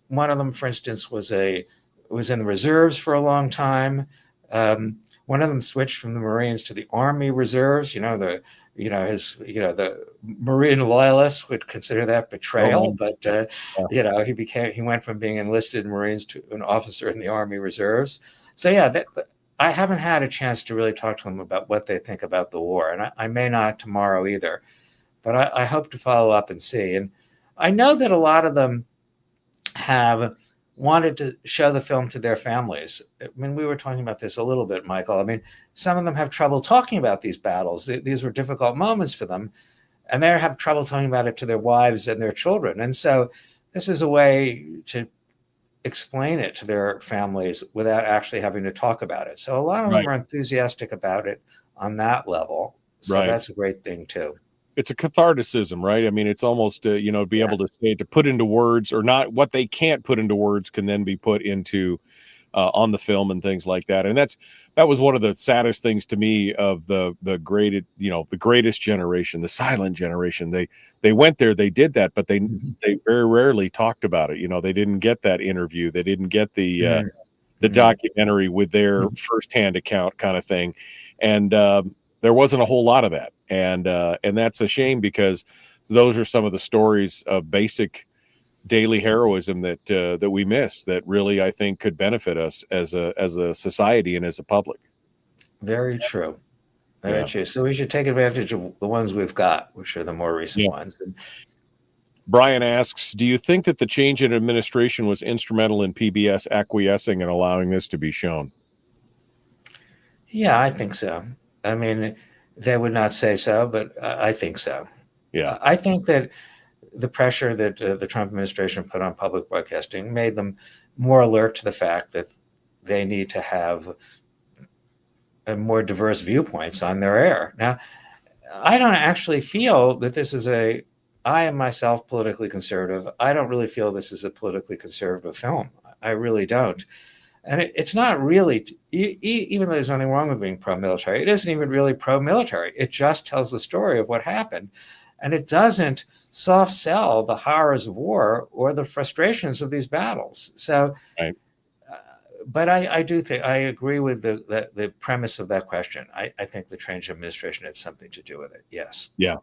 S8: One of them, for instance, was in the reserves for a long time. One of them switched from the Marines to the Army Reserves. The Marine loyalists would consider that betrayal, but he went from being enlisted in Marines to an officer in the Army Reserves. So I haven't had a chance to really talk to them about what they think about the war, and I may not tomorrow either, but I hope to follow up and see. And I know that a lot of them have wanted to show the film to their families. We were talking about this a little bit, Michael. Some of them have trouble talking about these battles. These were difficult moments for them, and they have trouble talking about it to their wives and their children. And so this is a way to explain it to their families without actually having to talk about it. So a lot of them are enthusiastic about it on that level. So that's a great thing too.
S7: It's a catharticism, right? It's almost, be able to say, to put into words, or not what they can't put into words can then be put into on the film and things like that. And that was one of the saddest things to me of the greatest generation, the silent generation. They went there, they did that, but they very rarely talked about it. They didn't get that interview. They didn't get the documentary with their firsthand account kind of thing. And there wasn't a whole lot of that. And that's a shame, because those are some of the stories of basic daily heroism that we miss, that really, I think, could benefit us as a society and as a public.
S8: Very true. Very true. So we should take advantage of the ones we've got, which are the more recent ones.
S7: Brian asks, do you think that the change in administration was instrumental in PBS acquiescing and allowing this to be shown?
S8: Yeah, I think so. They would not say so, but I think so.
S7: Yeah.
S8: I think that the pressure that the Trump administration put on public broadcasting made them more alert to the fact that they need to have a more diverse viewpoints on their air. Now, I don't actually feel that I am myself politically conservative. I don't really feel this is a politically conservative film. I really don't. And it's not really, even though there's nothing wrong with being pro-military, it isn't even really pro-military. It just tells the story of what happened. And it doesn't soft sell the horrors of war or the frustrations of these battles. So, but I do think, I agree with the premise of that question. I think the change of administration had something to do with it. Yes. Yeah.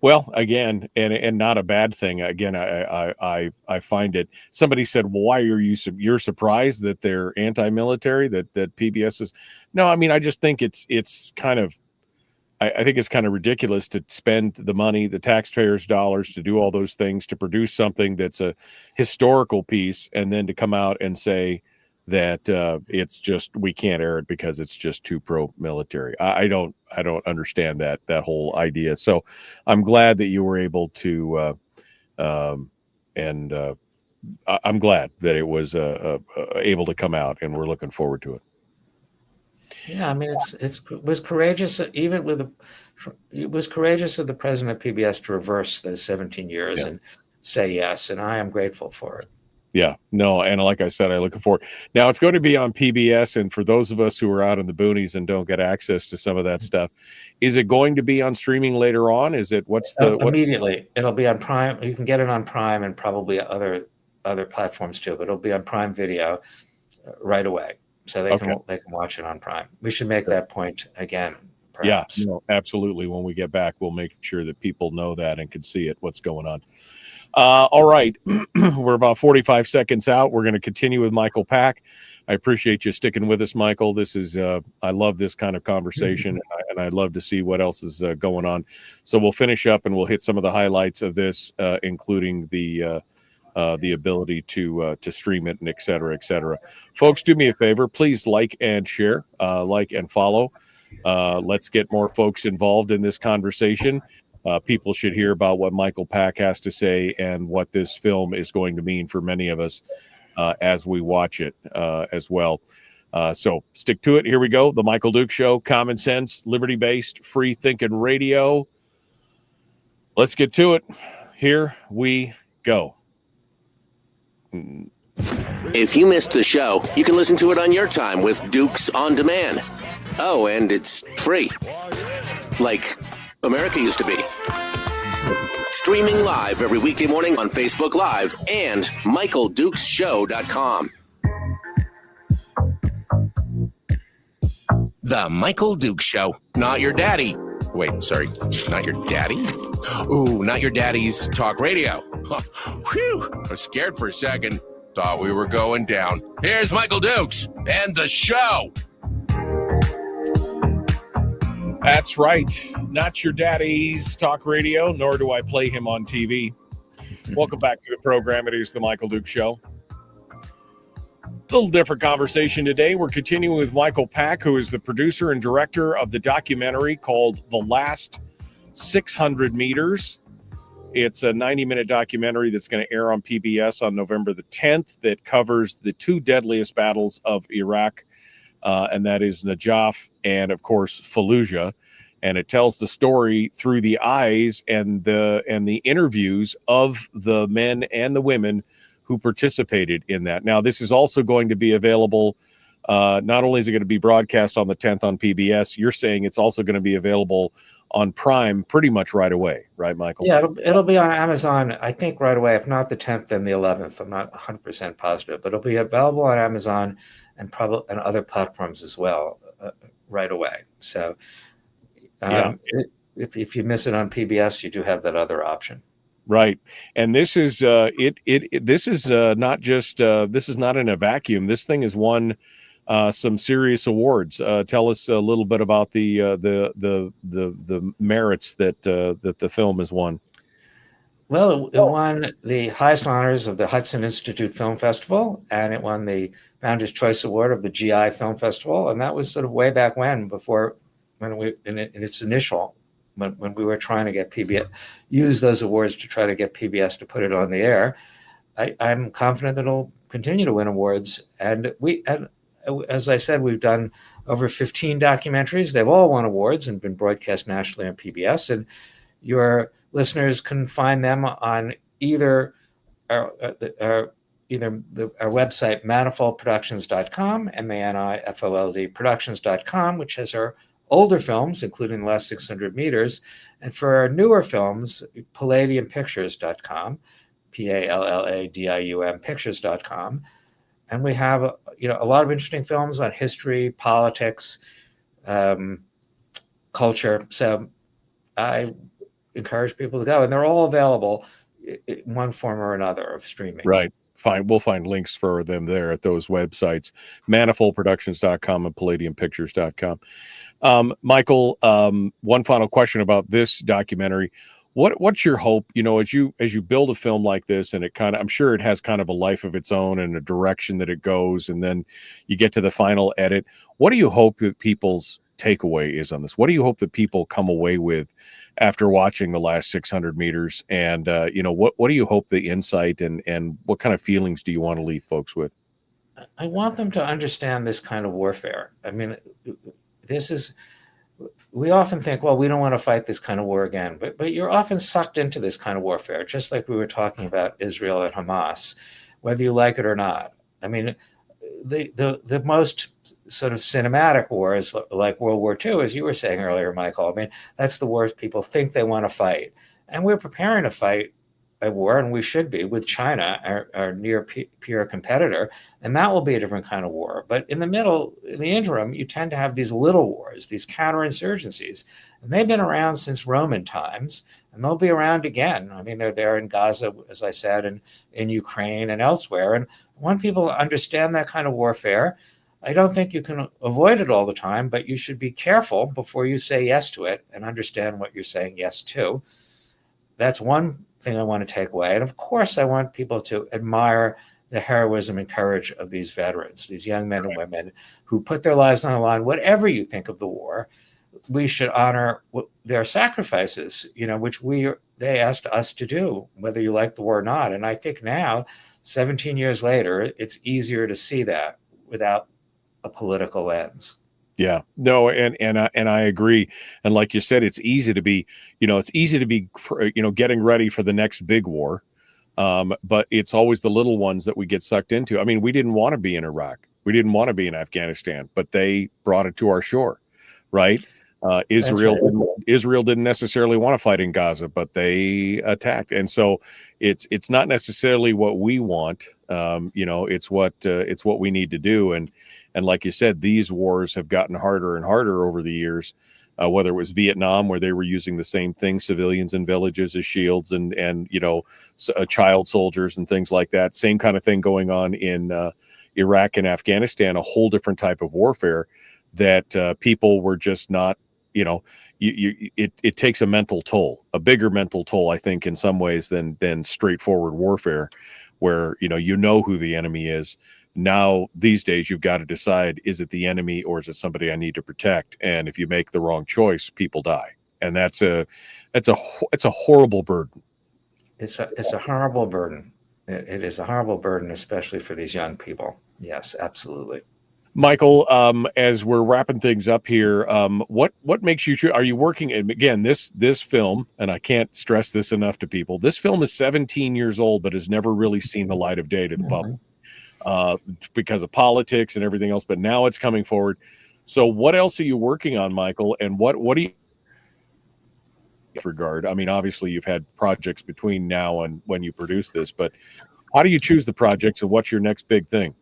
S7: Well, again, and not a bad thing. Again, I find it. Somebody said, "Well, why are you're surprised that they're anti-military? That PBS is?" No, I just think it's kind of I think it's kind of ridiculous to spend the money, the taxpayers' dollars, to do all those things, to produce something that's a historical piece, and then to come out and say that it's just, we can't air it because it's just too pro-military. I don't understand that whole idea. So I'm glad that you were able to, I'm glad that it was able to come out, and we're looking forward to it.
S8: Yeah, I mean, it was courageous, it was courageous of the president of PBS to reverse those 17 years and say yes, and I am grateful for it.
S7: Yeah, no, and like I said, I look forward. Now it's going to be on PBS, and for those of us who are out in the boonies and don't get access to some of that stuff, is it going to be on streaming later on? Is it
S8: Immediately? It'll be on Prime. You can get it on Prime and probably other platforms too, but it'll be on Prime Video right away. So they can watch it on Prime. We should make that point again. Perhaps.
S7: Yeah, no, absolutely. When we get back, we'll make sure that people know that and can see it, what's going on. All right. We're about 45 seconds out. We're going to continue with Michael Pack. I appreciate you sticking with us, Michael. This is, I love this kind of conversation, and I'd love to see what else is going on. So we'll finish up and we'll hit some of the highlights of this, including the ability to stream it, and et cetera, et cetera. Folks, do me a favor. Please like and share, like and follow. Let's get more folks involved in this conversation. People should hear about what Michael Pack has to say and what this film is going to mean for many of us as we watch it as well. So stick to it. Here we go. The Michael Duke Show, common sense, liberty-based, free-thinking radio. Let's get to it. Here we go.
S1: If you missed the show, you can listen to it on your time with Dukes On Demand. Oh, and it's free. Like America used to be. Streaming live every weekday morning on Facebook Live and MichaelDukesShow.com. The Michael Duke Show. Not your daddy. Wait, sorry. Not your daddy? Ooh, not your daddy's talk radio. Whew. I was scared for a second. Thought we were going down. Here's Michael Dukes and the show.
S7: That's right. Not your daddy's talk radio, nor do I play him on TV. Welcome back to the program. It is the Michael Duke Show. A little different conversation today. We're continuing with Michael Pack, who is the producer and director of the documentary called The Last 600 Meters. It's a 90-minute documentary that's going to air on PBS on November the 10th that covers the two deadliest battles of Iraq, and that is Najaf and, of course, Fallujah. And it tells the story through the eyes and the interviews of the men and the women who participated in that. Now, this is also going to be available. Not only is it going to be broadcast on the 10th on PBS, you're saying it's also going to be available on Prime pretty much right away, right, Michael?
S8: Yeah, it'll be on Amazon, I think, right away. If not the 10th, then the 11th. I'm not 100% positive, but it'll be available on Amazon and probably and other platforms as well right away. So if you miss it on PBS, you do have that other option.
S7: Right. And this is this is not just this is not in a vacuum. This thing has won some serious awards. Tell us a little bit about the merits that the film has won.
S8: Well, it won the highest honors of the Hudson Institute Film Festival, and it won the Founders' Choice Award of the GI Film Festival, and that was sort of way back when in its initial. When we were trying to get PBS, use those awards to try to get PBS to put it on the air. I'm confident that it'll continue to win awards. And as I said, we've done over 15 documentaries. They've all won awards and been broadcast nationally on PBS. And your listeners can find them on either our website, manifoldproductions.com, MANIFOLD productions.com, which has our older films, including The Last 600 Meters. And for our newer films, palladiumpictures.com, PALLADIUM pictures.com. And we have a lot of interesting films on history, politics, culture. So I encourage people to go. And they're all available in one form or another of streaming.
S7: Right. we'll find links for them there at those websites, manifoldproductions.com and palladiumpictures.com. Michael, one final question about this documentary. What's your hope, as you build a film like this, and I'm sure it has kind of a life of its own and a direction that it goes, and then you get to the final edit. What do you hope that people's takeaway is on this? What do you hope that people come away with after watching the last 600 meters? And what do you hope the insight and what kind of feelings do you want to leave folks with?
S8: I want them to understand this kind of warfare. I mean, we often think, well, we don't want to fight this kind of war again, but you're often sucked into this kind of warfare, just like we were talking about Israel and Hamas, whether you like it or not. I mean, the most sort of cinematic wars, like World War II, as you were saying earlier, Michael, I mean, that's the wars people think they want to fight. And we're preparing to fight a war, and we should be, with China, our near peer competitor, and that will be a different kind of war. But in the interim, you tend to have these little wars, these counterinsurgencies, and they've been around since Roman times, and they'll be around again. I mean, they're there in Gaza, as I said, and in Ukraine and elsewhere. And when people understand that kind of warfare, I don't think you can avoid it all the time, but you should be careful before you say yes to it and understand what you're saying yes to. That's one thing I want to take away. And of course, I want people to admire the heroism and courage of these veterans, these young men and women who put their lives on the line. Whatever you think of the war, we should honor their sacrifices, which they asked us to do, whether you like the war or not. And I think now, 17 years later, it's easier to see that without a political lens.
S7: Yeah, no, and I agree. And like you said, it's easy to be, getting ready for the next big war. But it's always the little ones that we get sucked into. I mean, we didn't want to be in Iraq. We didn't want to be in Afghanistan, but they brought it to our shore, right? Israel didn't necessarily want to fight in Gaza, but they attacked. And so it's not necessarily what we want. It's what we need to do. And like you said, these wars have gotten harder and harder over the years, whether it was Vietnam, where they were using the same thing, civilians in villages as shields and child soldiers and things like that. Same kind of thing going on in Iraq and Afghanistan, a whole different type of warfare that people were just not, it takes a mental toll, a bigger mental toll, I think, in some ways than straightforward warfare, where, who the enemy is. Now, these days, you've got to decide, is it the enemy or is it somebody I need to protect? And if you make the wrong choice, people die. And it's a horrible burden.
S8: It's a horrible burden. It is a horrible burden, especially for these young people. Yes, absolutely.
S7: Michael, as we're wrapping things up here, what makes you are you working? And again, this film, and I can't stress this enough to people, this film is 17 years old, but has never really seen the light of day to the public. Because of politics and everything else, but now it's coming forward. So what else are you working on, Michael? And what do you regard? I mean, obviously you've had projects between now and when you produce this, but how do you choose the projects and what's your next big thing?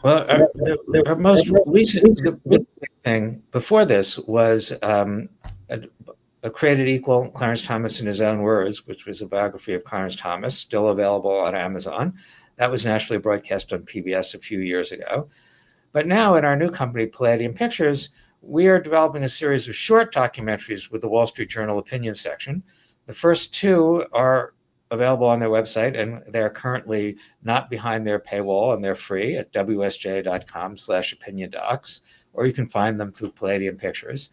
S8: Well, the most recent big thing before this was a Created Equal, Clarence Thomas in His Own Words, which was a biography of Clarence Thomas, still available on Amazon. That was nationally broadcast on PBS a few years ago. But now in our new company, Palladium Pictures, we are developing a series of short documentaries with the Wall Street Journal opinion section. The first two are available on their website, and they're currently not behind their paywall, and they're free at wsj.com/opinion docs, or you can find them through Palladium Pictures.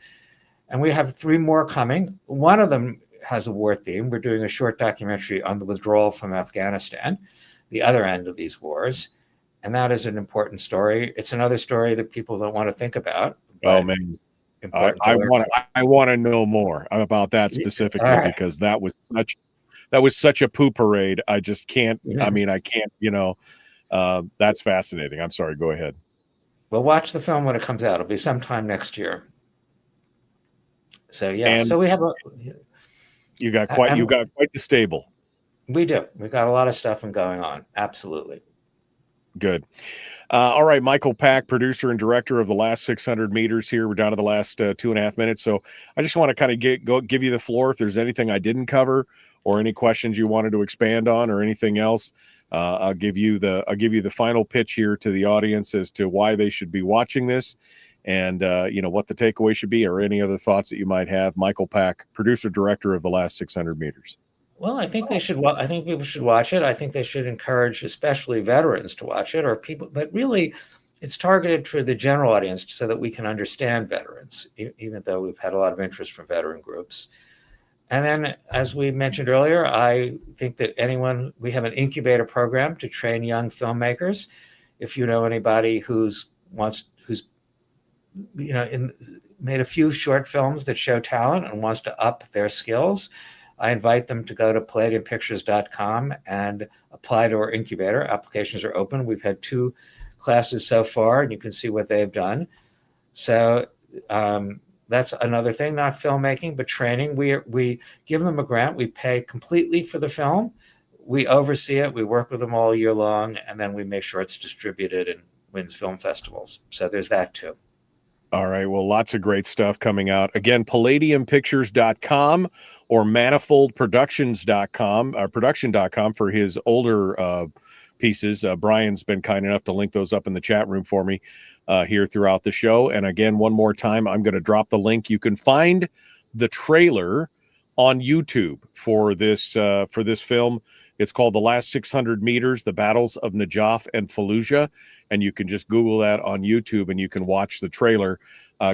S8: And we have 3 more coming. One of them has a war theme. We're doing a short documentary on the withdrawal from Afghanistan, the other end of these wars. And that is an important story. It's another story that people don't want to think about.
S7: Oh, man. I want to know more about that specifically, because that was such a poo parade. I just can't, I mean, I can't, that's fascinating. I'm sorry. Go ahead.
S8: Well, watch the film when it comes out. It'll be sometime next year. So, yeah.
S7: And
S8: so we have
S7: you got quite the stable.
S8: We do. We've got a lot of stuff going on. Absolutely.
S7: Good. All right, Michael Pack, producer and director of The Last 600 Meters here. We're down to the last 2.5 minutes. So I just want to kind of give you the floor. If there's anything I didn't cover or any questions you wanted to expand on or anything else, I'll give you the final pitch here to the audience as to why they should be watching this and, what the takeaway should be or any other thoughts that you might have. Michael Pack, producer, director of The Last 600 Meters.
S8: Well, I think they should. I think people should watch it. I think they should encourage, especially veterans, to watch it, or people. But really, it's targeted for the general audience so that we can understand veterans, even though we've had a lot of interest from veteran groups. And then, as we mentioned earlier, I think that we have an incubator program to train young filmmakers. If you know anybody who's made a few short films that show talent and wants to up their skills, I invite them to go to palladiumpictures.com and apply to our incubator. Applications are open. We've had 2 classes so far, and you can see what they've done. So that's another thing, not filmmaking, but training. We give them a grant. We pay completely for the film. We oversee it. We work with them all year long, and then we make sure it's distributed and wins film festivals. So there's that too.
S7: All right. Well, lots of great stuff coming out. Again, palladiumpictures.com or manifoldproductions.com, production.com for his older pieces. Brian's been kind enough to link those up in the chat room for me here throughout the show. And again, one more time, I'm going to drop the link. You can find the trailer on YouTube for this film. It's called The Last 600 Meters, The Battles of Najaf and Fallujah. And you can just Google that on YouTube and you can watch the trailer.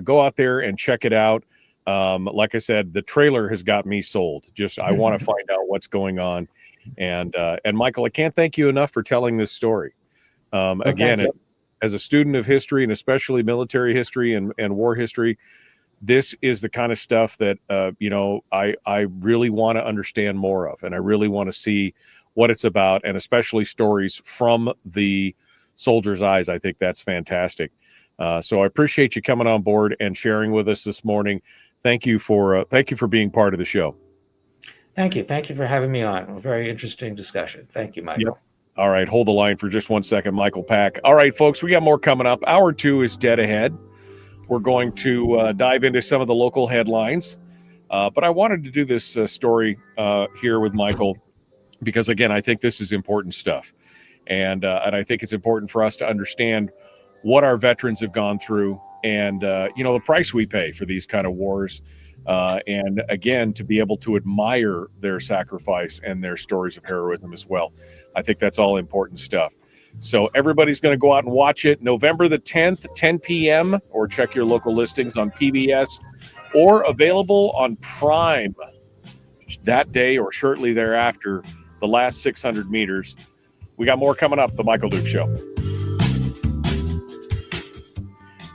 S7: Go out there and check it out. Like I said, the trailer has got me sold. I want to find out what's going on. And Michael, I can't thank you enough for telling this story. Again, as a student of history and especially military history and war history, this is the kind of stuff that, I really want to understand more of, and I really want to see what it's about, and especially stories from the soldier's eyes. I think that's fantastic. So I appreciate you coming on board and sharing with us this morning. Thank you for being part of the show.
S8: Thank you. Thank you for having me on. A very interesting discussion. Thank you, Michael. Yep.
S7: All right. Hold the line for just 1 second, Michael Pack. All right, folks, we got more coming up. Hour 2 is dead ahead. We're going to dive into some of the local headlines. But I wanted to do this story here with Michael because, again, I think this is important stuff. And I think it's important for us to understand what our veterans have gone through and, the price we pay for these kind of wars. And, again, to be able to admire their sacrifice and their stories of heroism as well. I think that's all important stuff. So everybody's going to go out and watch it November the 10th, 10 p.m., or check your local listings on PBS, or available on Prime that day or shortly thereafter, The Last 600 Meters. We got more coming up, The Michael Duke Show.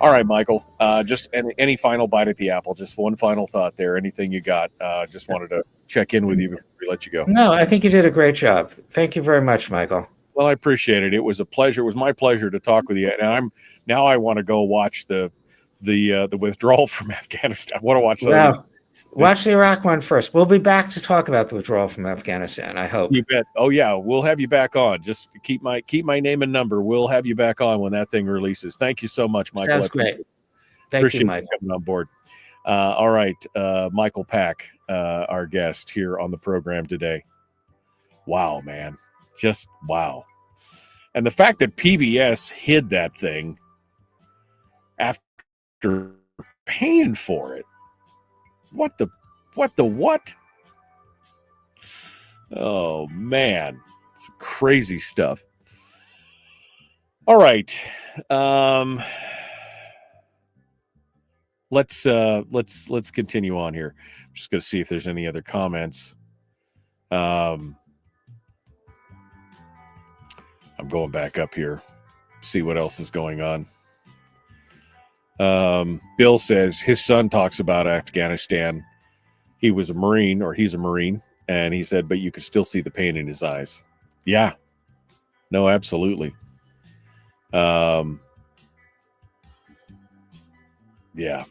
S7: All right, Michael, just any final bite at the apple, just one final thought there, anything you got. Just wanted to check in with you before we let you go.
S8: No, I think you did a great job. Thank you very much, Michael.
S7: Well, I appreciate it. It was a pleasure. It was my pleasure to talk with you. And I want to go watch the withdrawal from Afghanistan. I want to watch that.
S8: Well, watch the Iraq one first. We'll be back to talk about the withdrawal from Afghanistan, I hope.
S7: You bet. Oh yeah, we'll have you back on. Just keep my name and number. We'll have you back on when that thing releases. Thank you so much, Michael.
S8: That's great. Thank you, Michael.
S7: Coming on board. All right, Michael Pack, our guest here on the program today. Wow, man. Just wow. And the fact that PBS hid that thing after paying for it. What the what? Oh man, it's crazy stuff. All right. Let's continue on here. I'm just going to see if there's any other comments. I'm going back up here, see what else is going on. Bill says his son talks about Afghanistan. He was a Marine, or he's a Marine, and he said, but you could still see the pain in his eyes. Yeah. No, absolutely. Yeah,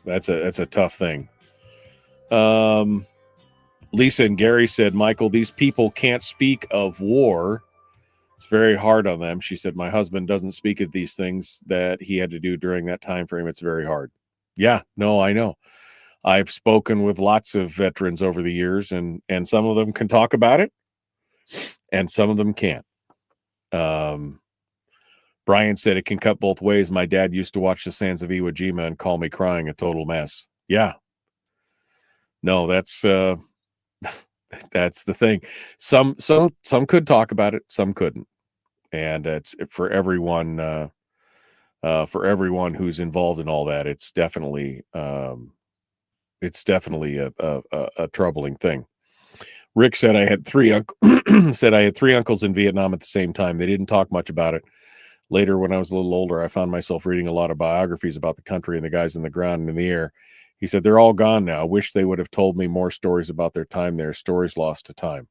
S7: that's a tough thing. Lisa and Gary said, Michael, these people can't speak of war. It's very hard on them. She said, my husband doesn't speak of these things that he had to do during that time frame. It's very hard. Yeah, no, I know. I've spoken with lots of veterans over the years, and some of them can talk about it, and some of them can't. Brian said it can cut both ways. My dad used to watch the Sands of Iwo Jima and call me crying a total mess. Yeah. No, that's that's the thing. Some could talk about it, some couldn't. And it's for everyone who's involved in all that. It's definitely a troubling thing. Rick said I had three uncles in Vietnam at the same time. They didn't talk much about it. Later, when I was a little older, I found myself reading a lot of biographies about the country and the guys in the ground and in the air. He said, they're all gone now. I wish they would have told me more stories about their time there. Stories lost to time.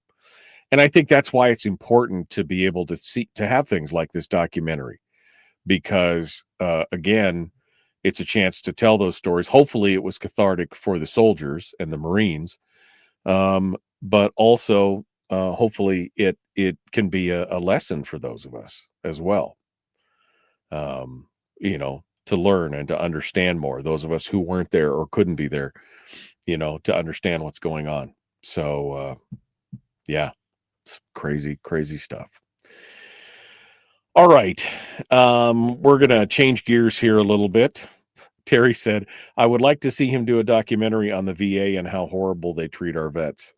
S7: And I think that's why it's important to be able to have things like this documentary, because again, it's a chance to tell those stories. Hopefully it was cathartic for the soldiers and the Marines, but also hopefully it can be a lesson for those of us as well, to learn and to understand more, those of us who weren't there or couldn't be there, to understand what's going on. So yeah, it's crazy stuff. All right. We're going to change gears here a little bit. Terry said, I would like to see him do a documentary on the VA and how horrible they treat our vets.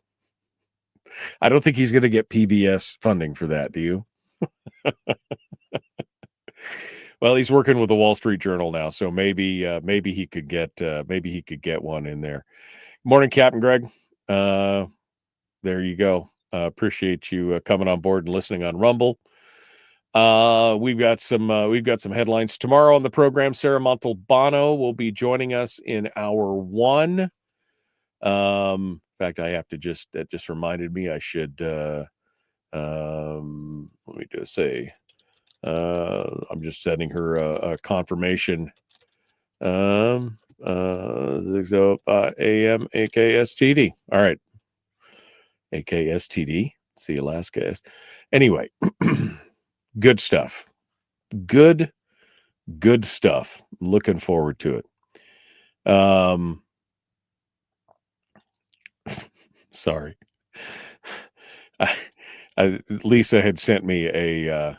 S7: I don't think he's going to get PBS funding for that. Do you? Well, he's working with the Wall Street Journal now, so maybe he could get one in there. Morning, Captain Greg. There you go. Appreciate you coming on board and listening on Rumble. We've got some headlines tomorrow on the program. Sarah Montalbano will be joining us in hour 1. In fact, I have to that just reminded me I should let me just say I'm just sending her a confirmation. AM AKSTD. All right. AKSTD. See Alaska. Anyway, good stuff. Good stuff. Looking forward to it. Sorry. Lisa had sent me a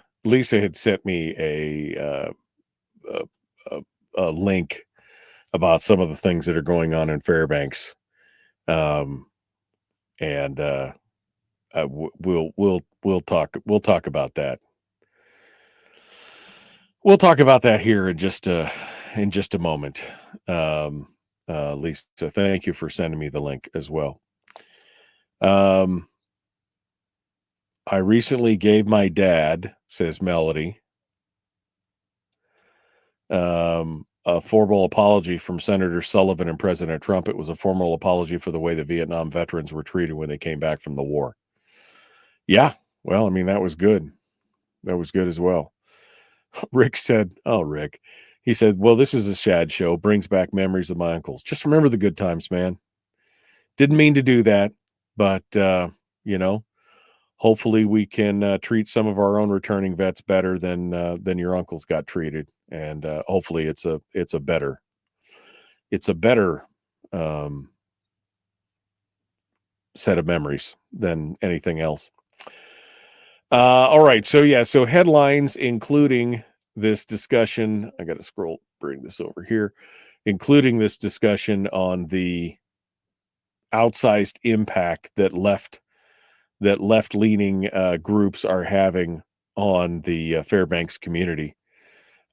S7: link about some of the things that are going on in Fairbanks. We'll talk about that. We'll talk about that here in just a moment. Lisa, thank you for sending me the link as well. I recently gave my dad, says Melody, a formal apology from Senator Sullivan and President Trump. It was a formal apology for the way the Vietnam veterans were treated when they came back from the war. Yeah, well, I mean, that was good. That was good as well. Rick said, he said, well, this is a sad show, brings back memories of my uncles. Just remember the good times, man. Didn't mean to do that, but, hopefully we can treat some of our own returning vets better than your uncles got treated. And hopefully it's a better set of memories than anything else. All right. So headlines, including this discussion. I got to bring this over here, including this discussion on the outsized impact that left-leaning groups are having on the Fairbanks community.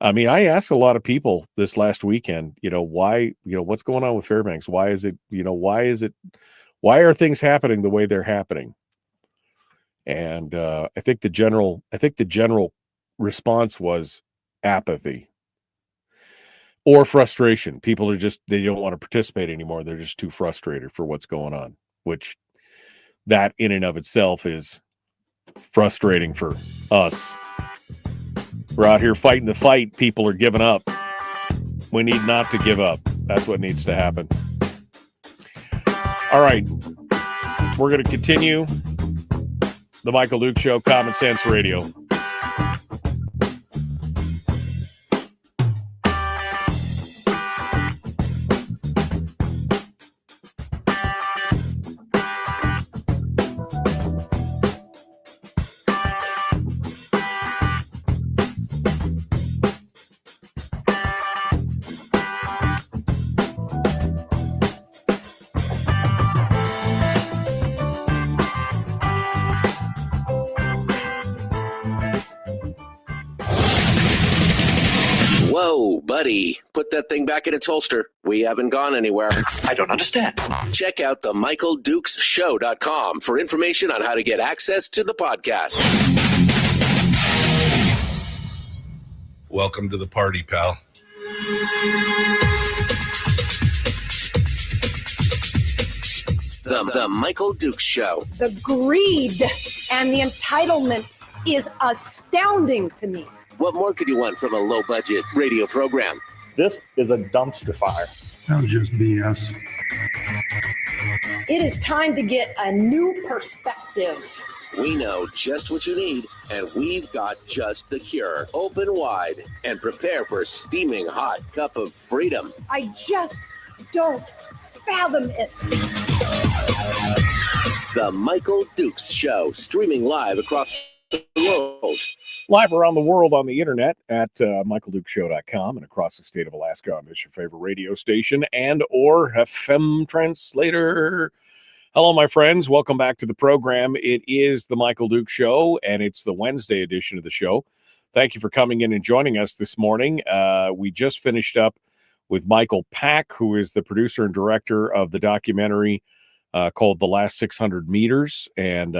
S7: I mean, I asked a lot of people this last weekend, why, what's going on with Fairbanks? Why are things happening the way they're happening? And I think the general response was apathy or frustration. People are they don't want to participate anymore. They're just too frustrated for what's going on, which that in and of itself is frustrating for us. We're out here fighting the fight. People are giving up. We need not to give up. That's what needs to happen. All right. We're going to continue the Michael Duke Show, Common Sense Radio.
S1: Everybody, put that thing back in its holster. We haven't gone anywhere.
S9: I don't understand.
S1: Check out the MichaelDukesShow.com for information on how to get access to the podcast.
S3: Welcome to the party, pal.
S1: The Michael Dukes Show.
S4: The greed and the entitlement is astounding to me.
S1: What more could you want from a low-budget radio program?
S5: This is a dumpster fire.
S6: That was just BS.
S4: It is time to get a new perspective.
S1: We know just what you need, and we've got just the cure. Open wide and prepare for a steaming hot cup of freedom.
S4: I just don't fathom it.
S1: The Michael Dukes Show, streaming live across the world.
S7: Live around the world on the internet at michaeldukeshow.com and across the state of Alaska on this your favorite radio station and or FM translator. Hello, my friends. Welcome back to the program. It is the Michael Dukes Show, and it's the Wednesday edition of the show. Thank you for coming in and joining us this morning. We just finished up with Michael Pack, who is the producer and director of the documentary called The Last 600 Meters. And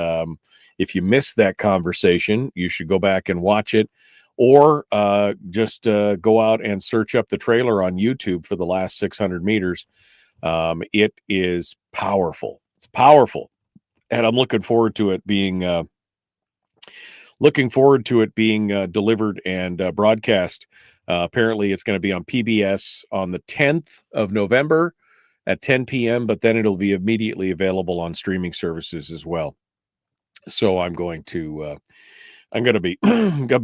S7: if you missed that conversation, you should go back and watch it, or just go out and search up the trailer on YouTube for The Last 600 Meters. It is powerful. It's powerful, and I'm looking forward to it being delivered and broadcast. Apparently, it's going to be on PBS on the 10th of November at 10 p.m., but then it'll be immediately available on streaming services as well. So I'm going to be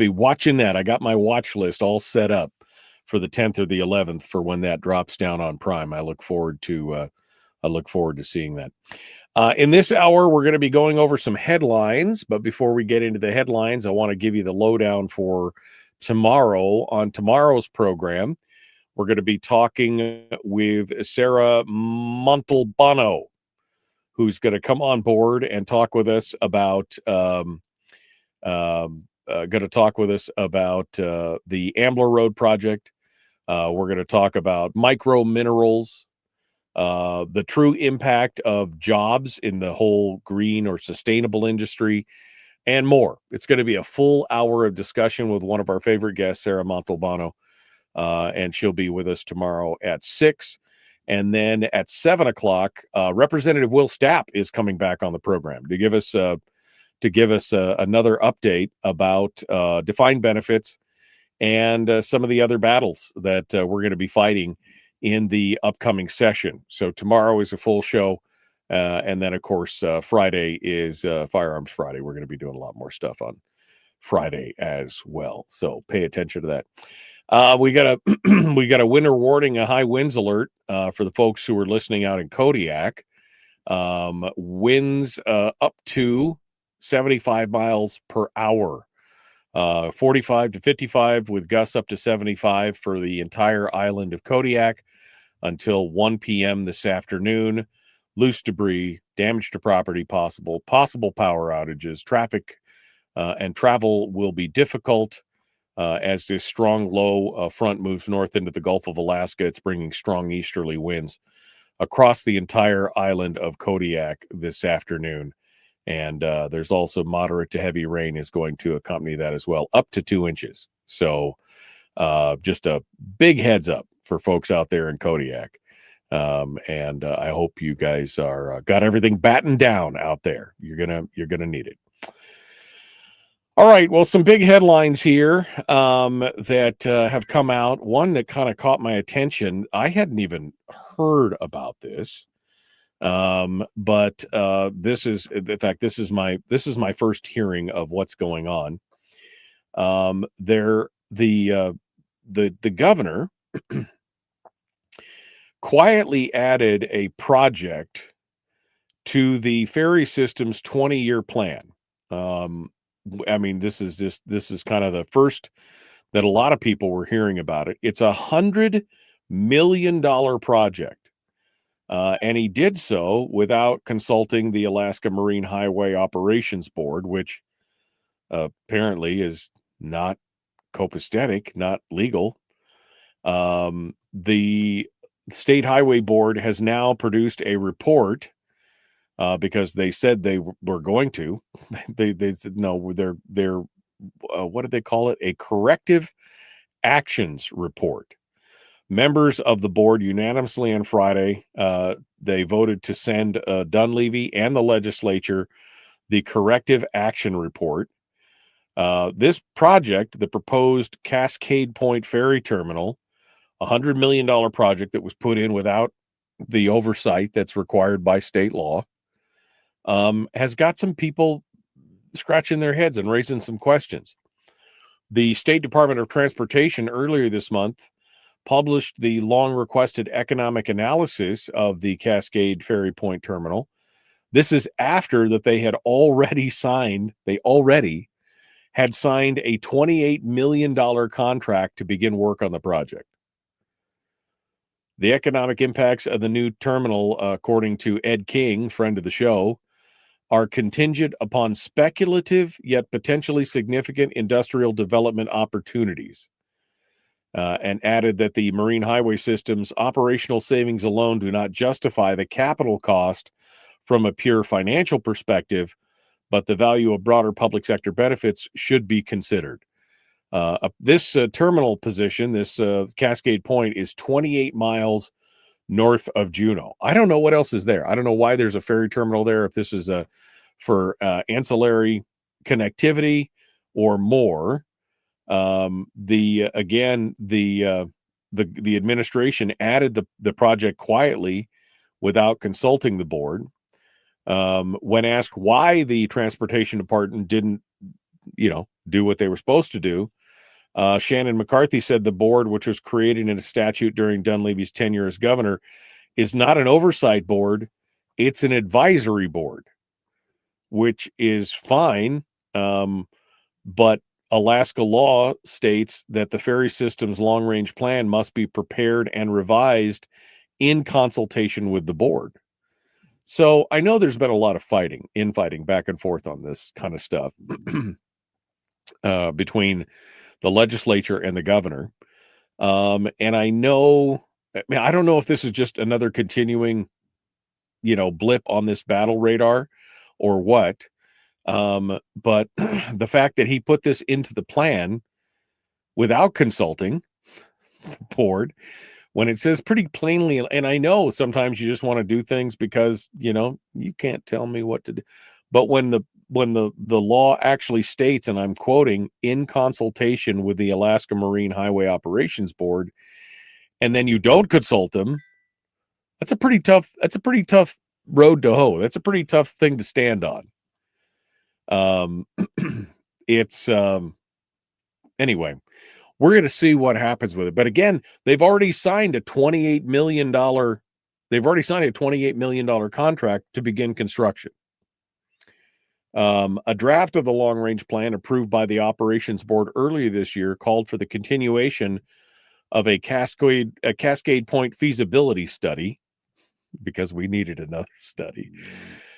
S7: watching that. I got my watch list all set up for the 10th or the 11th for when that drops down on Prime. I look forward to seeing that. In this hour, we're going to be going over some headlines, but before we get into the headlines, I want to give you the lowdown for tomorrow. On tomorrow's program, we're going to be talking with Sarah Montalbano, who's going to come on board and talk with us about the Ambler Road project. We're going to talk about micro minerals, the true impact of jobs in the whole green or sustainable industry, and more. It's going to be a full hour of discussion with one of our favorite guests, Sarah Montalbano, and she'll be with us tomorrow at 6. And then at 7 o'clock, Representative Will Stapp is coming back on the program to give us another update about defined benefits and some of the other battles that we're going to be fighting in the upcoming session. So tomorrow is a full show, and then of course Friday is Firearms Friday. We're going to be doing a lot more stuff on Friday as well. So pay attention to that. We got a winter warning, a high winds alert for the folks who are listening out in Kodiak. Winds up to 75 miles per hour, 45 to 55 with gusts up to 75 for the entire island of Kodiak until 1 p.m. this afternoon. Loose debris, damage to property possible power outages, traffic and travel will be difficult. As this strong low front moves north into the Gulf of Alaska, it's bringing strong easterly winds across the entire island of Kodiak this afternoon. And there's also moderate to heavy rain is going to accompany that as well, up to 2 inches. So just a big heads up for folks out there in Kodiak. And I hope you guys are got everything battened down out there. You're gonna need it. All right, well, some big headlines here that have come out. One that kind of caught my attention. I hadn't even heard about this, but this is, in fact, this is my first hearing of what's going on. The governor quietly added a project to the ferry system's 20-year plan. I mean, this is kind of the first that a lot of people were hearing about it. It's $100 million project. And he did so without consulting the Alaska Marine Highway Operations Board, which apparently is not copacetic, not legal. The State Highway Board has now produced a report because they said they were going to. They said no. They're what did they call it? A corrective actions report. Members of the board unanimously on Friday, they voted to send Dunleavy and the legislature the corrective action report. This project, the proposed Cascade Point Ferry Terminal, $100 million project that was put in without the oversight that's required by state law, has got some people scratching their heads and raising some questions. The State Department of Transportation earlier this month published the long-requested economic analysis of the Cascade Ferry Point Terminal. This is after that they already had signed a $28 million contract to begin work on the project. The economic impacts of the new terminal, according to Ed King, friend of the show, are contingent upon speculative yet potentially significant industrial development opportunities. And added that the marine highway system's operational savings alone do not justify the capital cost from a pure financial perspective, but the value of broader public sector benefits should be considered. This terminal position, this Cascade Point, is 28 miles north of Juneau. I don't know what else is there. I don't know why there's a ferry terminal there, if this is for ancillary connectivity or more. The administration added the project quietly without consulting the board. When asked why the transportation department didn't, do what they were supposed to do, Shannon McCarthy said the board, which was created in a statute during Dunleavy's tenure as governor, is not an oversight board. It's an advisory board, which is fine. But Alaska law states that the ferry system's long-range plan must be prepared and revised in consultation with the board. So I know there's been a lot of infighting back and forth on this kind of stuff between the legislature and the governor. And I don't know if this is just another continuing, blip on this battle radar or what. But the fact that he put this into the plan without consulting the board, when it says pretty plainly, and I know sometimes you just want to do things because, you can't tell me what to do. But when the law actually states, and I'm quoting, in consultation with the Alaska Marine Highway Operations Board, and then you don't consult them, that's a pretty tough road to hoe. That's a pretty tough thing to stand on. Anyway, we're going to see what happens with it. But again, they've already signed a $28 million contract to begin construction. A draft of the long-range plan approved by the operations board earlier this year called for the continuation of a Cascade Point feasibility study, because we needed another study.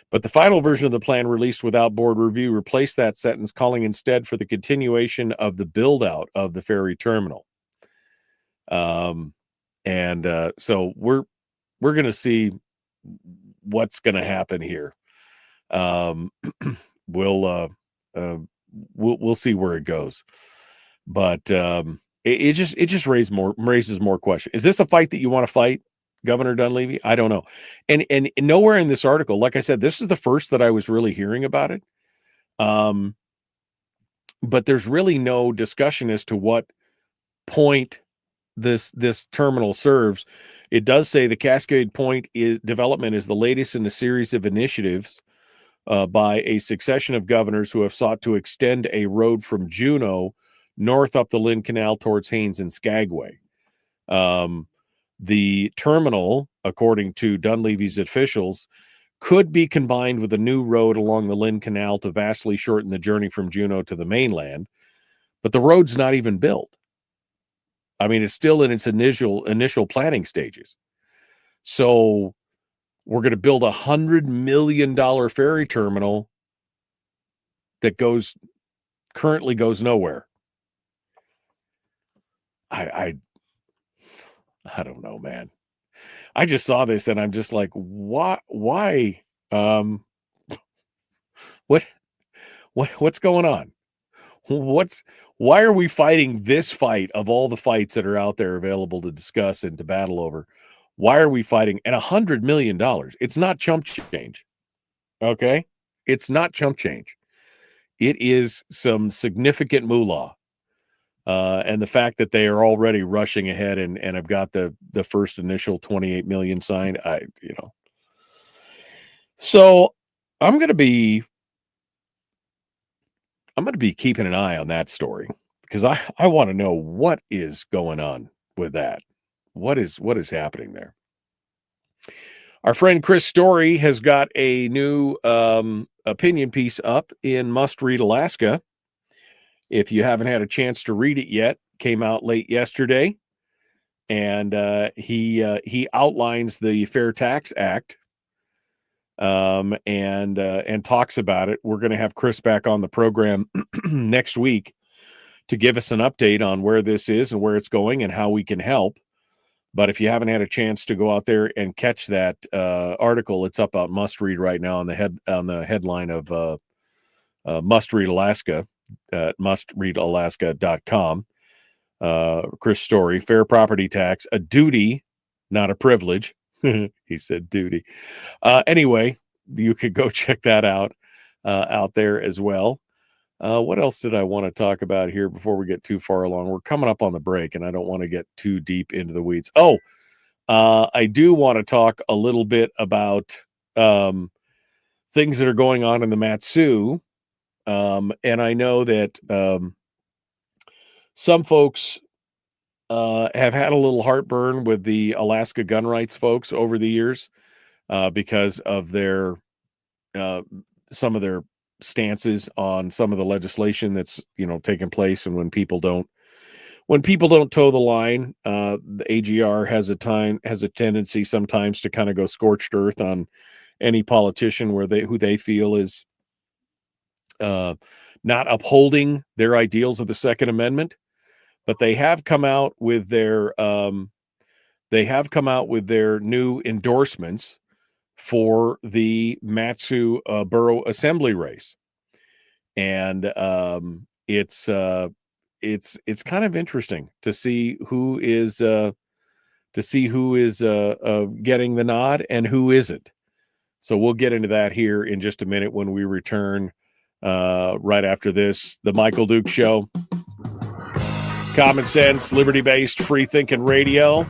S7: But the final version of the plan, released without board review, replaced that sentence, calling instead for the continuation of the build-out of the ferry terminal. So we're going to see what's going to happen here. We'll see where it goes. But it just raises more questions. Is this a fight that you want to fight, Governor Dunleavy? I don't know. And nowhere in this article, like I said, this is the first that I was really hearing about it. But there's really no discussion as to what point this terminal serves. It does say the Cascade Point development is the latest in a series of initiatives by a succession of governors who have sought to extend a road from Juneau north up the Lynn Canal towards Haines and Skagway. The terminal, according to Dunleavy's officials, could be combined with a new road along the Lynn Canal to vastly shorten the journey from Juneau to the mainland. But the road's not even built. I mean, it's still in its initial planning stages. So we're going to build $100 million ferry terminal that currently goes nowhere. I don't know, man. I just saw this and I'm just like, why? Um, what's going on? Why are we fighting this fight of all the fights that are out there available to discuss and to battle over? Why are we fighting? And $100 million? It's not chump change. Okay. It's not chump change. It is some significant moolah. And the fact that they are already rushing ahead and have got the first initial 28 million signed, so I'm going to be keeping an eye on that story because I want to know what is going on with that. What is happening there? Our friend Chris Story has got a new opinion piece up in Must Read Alaska. If you haven't had a chance to read it yet, came out late yesterday, and he outlines the Fair Tax Act and talks about it. We're going to have Chris back on the program next week to give us an update on where this is and where it's going and how we can help. But if you haven't had a chance to go out there and catch that article, it's up on Must Read right now on the headline of Must Read Alaska at mustreadalaska.com. Chris Story, fair property tax, a duty, not a privilege. He said duty. Anyway, you could go check that out there as well. What else did I want to talk about here before we get too far along? We're coming up on the break, and I don't want to get too deep into the weeds. I do want to talk a little bit about things that are going on in the Matsu. And I know that some folks have had a little heartburn with the Alaska gun rights folks over the years because of their some of their stances on some of the legislation that's taking place, and when people don't toe the line, the AGR has a tendency sometimes to kind of go scorched earth on any politician who they feel is not upholding their ideals of the Second Amendment. But they have come out with their new endorsements for the Matsu borough assembly race, and it's kind of interesting to see who is getting the nod and who isn't. So we'll get into that here in just a minute when we return right after this. The Michael Duke Show. Common sense, liberty-based, free-thinking radio.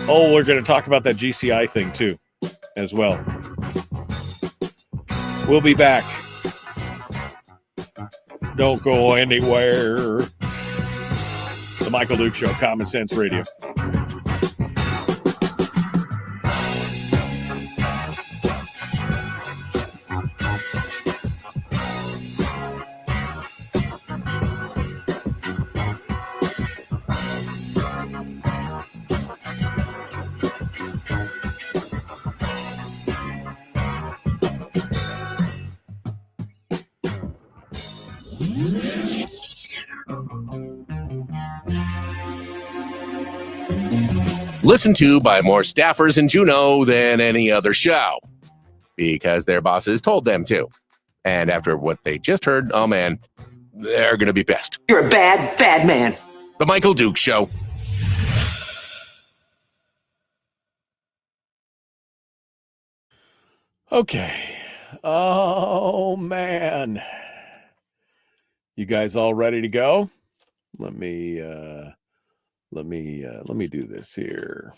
S7: Oh, we're going to talk about that GCI thing, too, as well. We'll be back. Don't go anywhere. The Michael Duke Show, Common Sense Radio.
S1: Listened to by more staffers in Juneau than any other show because their bosses told them to. And after what they just heard, oh man, they're going to be pissed.
S10: You're a bad, bad man.
S1: The Michael Duke Show.
S7: Okay. Oh man. You guys all ready to go? Let me do this here.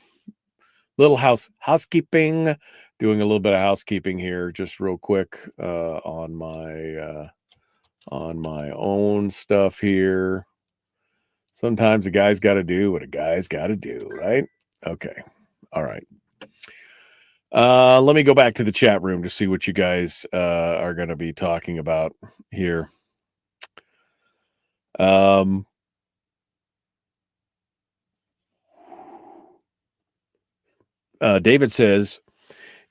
S7: Little housekeeping. Doing a little bit of housekeeping here, just real quick on my own stuff here. Sometimes a guy's got to do what a guy's got to do, right? Okay. All right. Let me go back to the chat room to see what you guys are going to be talking about here. David says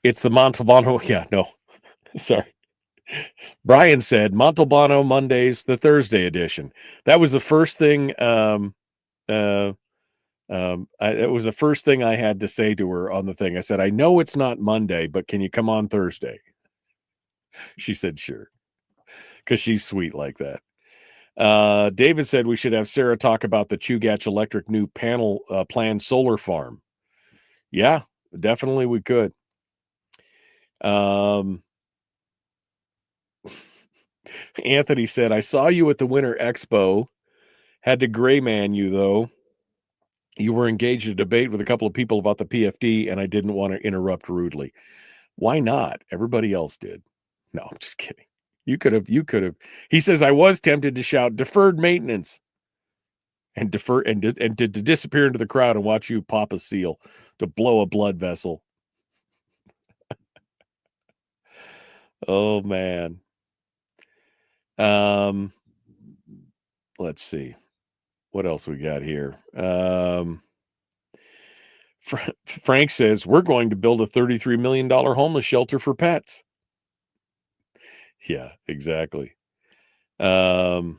S7: it's the Montalbano. Yeah, no, sorry. Brian said Montalbano Mondays, the Thursday edition. That was the first thing It was the first thing I had to say to her on the thing. I said, I know it's not Monday, but can you come on Thursday? She said, sure. Because she's sweet like that. David said we should have Sarah talk about the Chugach Electric new panel planned solar farm. Yeah, definitely we could. Anthony said, I saw you at the Winter Expo. Had to gray man you, though. You were engaged in a debate with a couple of people about the PFD, and I didn't want to interrupt rudely. Why not? Everybody else did. No, I'm just kidding. You could have. He says, I was tempted to shout deferred maintenance and to disappear into the crowd and watch you pop a seal to blow a blood vessel. Oh, man. Let's see. What else we got here? Frank says, we're going to build a $33 million homeless shelter for pets. Yeah, exactly. Sourdough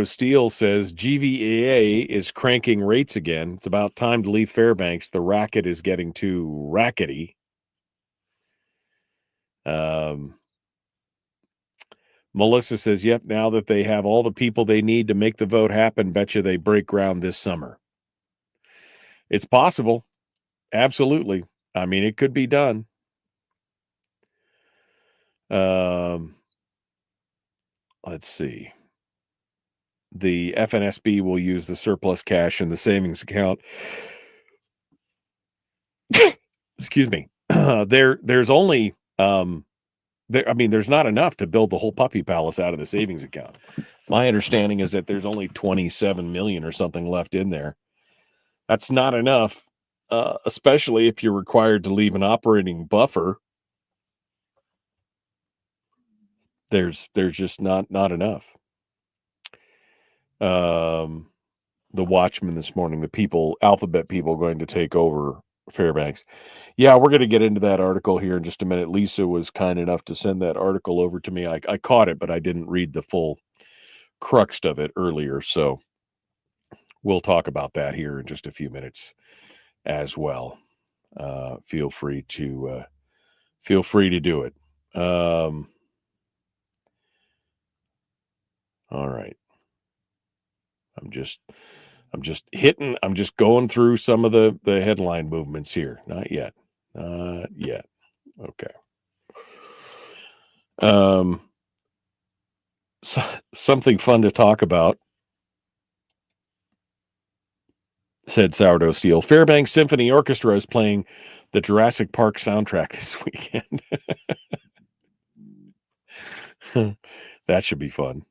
S7: Steel says, GVAA is cranking rates again. It's about time to leave Fairbanks. The racket is getting too rackety. Melissa says, yep, now that they have all the people they need to make the vote happen, betcha they break ground this summer. It's possible. Absolutely. I mean, it could be done. Let's see. The FNSB will use the surplus cash in the savings account. Excuse me. There's only there's not enough to build the whole puppy palace out of the savings account. My understanding is that there's only 27 million or something left in there. That's not enough, especially if you're required to leave an operating buffer. There's just not enough. The Watchman this morning, the alphabet people going to take over Fairbanks. Yeah, we're going to get into that article here in just a minute. Lisa was kind enough to send that article over to me. I caught it, but I didn't read the full crux of it earlier. So we'll talk about that here in just a few minutes as well. Feel free to do it. All right. I'm just going through some of the headline movements here. Not yet. Okay. Something fun to talk about, said Sourdough Steel. Fairbanks Symphony Orchestra is playing the Jurassic Park soundtrack this weekend. That should be fun.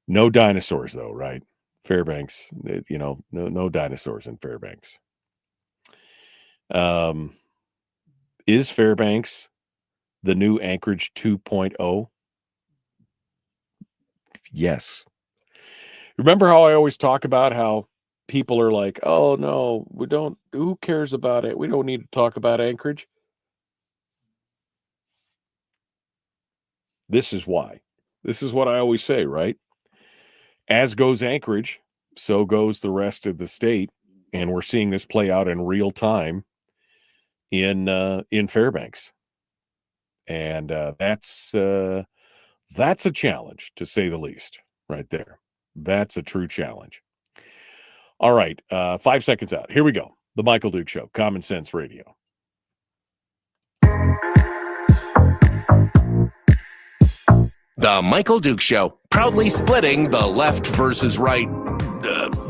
S7: No dinosaurs, though, right? Fairbanks, no dinosaurs in Fairbanks. Is Fairbanks the new Anchorage 2.0? Yes. Remember how I always talk about how people are like, oh, no, who cares about it? We don't need to talk about Anchorage. This is why. This is what I always say, right? As goes Anchorage, so goes the rest of the state, and we're seeing this play out in real time in Fairbanks, and that's a challenge, to say the least. Right there, that's a true challenge. All right, 5 seconds out. Here we go. The Michael Duke Show, Common Sense Radio.
S1: The Michael Duke Show, proudly splitting the left versus right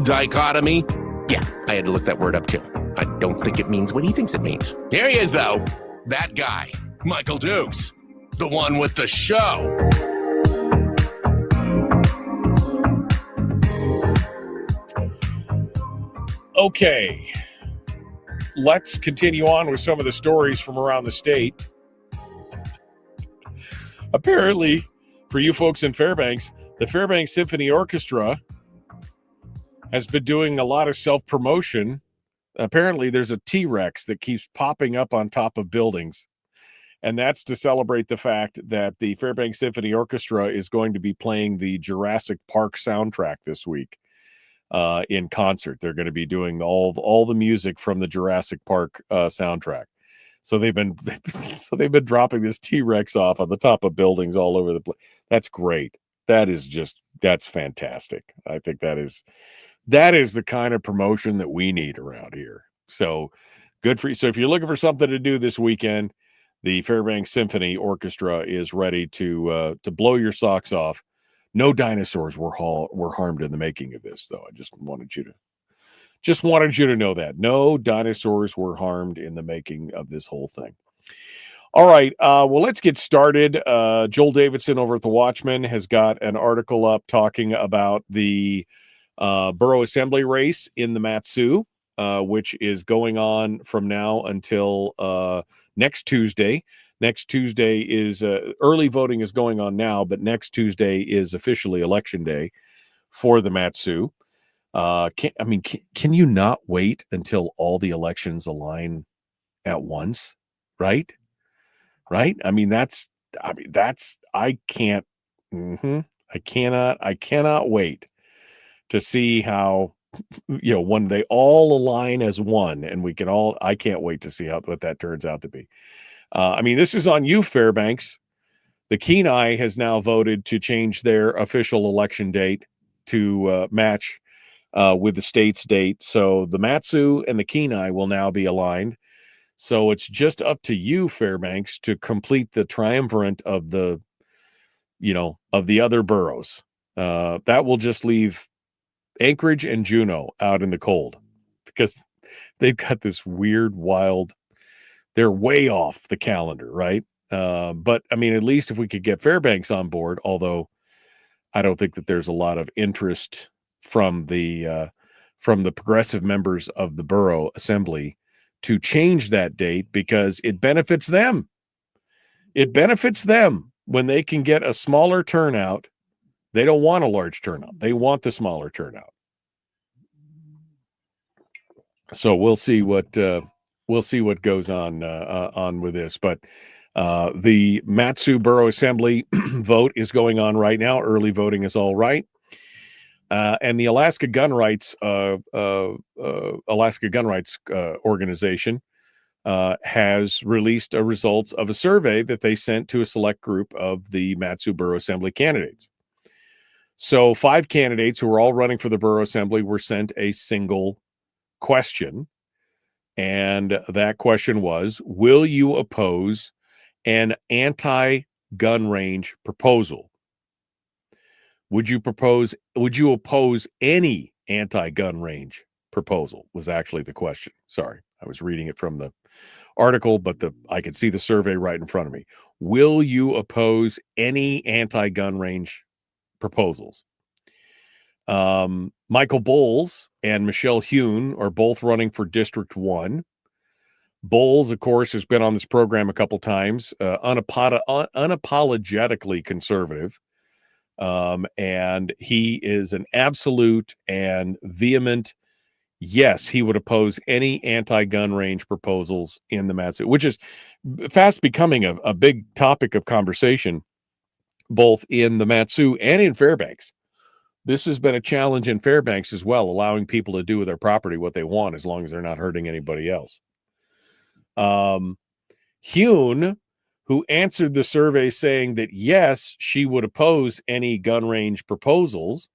S1: dichotomy. Yeah, I had to look that word up too. I don't think it means what he thinks it means. Here he is, though. That guy, Michael Dukes, the one with the show.
S7: Okay, let's continue on with some of the stories from around the state. Apparently, for you folks in Fairbanks, the Fairbanks Symphony Orchestra has been doing a lot of self-promotion. Apparently, there's a T-Rex that keeps popping up on top of buildings. And that's to celebrate the fact that the Fairbanks Symphony Orchestra is going to be playing the Jurassic Park soundtrack this week. in concert. They're going to be doing all the music from the Jurassic Park soundtrack. So they've been dropping this T-Rex off on the top of buildings all over the place. That's great. That's fantastic. I think that is the kind of promotion that we need around here. So good for you. So if you're looking for something to do this weekend, the Fairbanks Symphony Orchestra is ready to blow your socks off. No dinosaurs were harmed in the making of this, though. I just wanted you to know that no dinosaurs were harmed in the making of this whole thing. All right, well, let's get started. Joel Davidson over at the Watchman has got an article up talking about the borough assembly race in the Mat-Su, which is going on from now until next Tuesday. Next Tuesday is early voting is going on now, but next Tuesday is officially election day for the Mat-Su. Can you not wait until all the elections align at once? Right? I cannot wait to see how, when they all align as one, and I can't wait to see what that turns out to be. This is on you, Fairbanks. The Kenai has now voted to change their official election date to match with the state's date. So the Mat-Su and the Kenai will now be aligned. So it's just up to you, Fairbanks, to complete the triumvirate of the other boroughs. That will just leave Anchorage and Juneau out in the cold because they've got this weird, wild, they're way off the calendar, right? But at least if we could get Fairbanks on board, although I don't think that there's a lot of interest from the progressive members of the borough assembly to change that date because it benefits them. It benefits them when they can get a smaller turnout. They don't want a large turnout. They want the smaller turnout. So we'll see what goes on with this. But the Mat-Su Borough Assembly vote is going on right now. Early voting is all right. And the Alaska Gun Rights organization has released a results of a survey that they sent to a select group of the Mat-Su Borough Assembly candidates. So 5 candidates who were all running for the Borough Assembly were sent a single question. And that question was, will you oppose an anti-gun range proposal? Would you oppose any anti-gun range proposal was actually the question. Sorry, I was reading it from the article, but I could see the survey right in front of me. Will you oppose any anti-gun range proposals? Michael Bowles and Michelle Hune are both running for District 1. Bowles, of course, has been on this program a couple times, unapologetically conservative. And he is an absolute and vehement, yes, he would oppose any anti-gun range proposals in the Mat-Su, which is fast becoming a big topic of conversation, both in the Mat-Su and in Fairbanks. This has been a challenge in Fairbanks as well, allowing people to do with their property what they want as long as they're not hurting anybody else. Hune, who answered the survey saying that, yes, she would oppose any gun range proposals,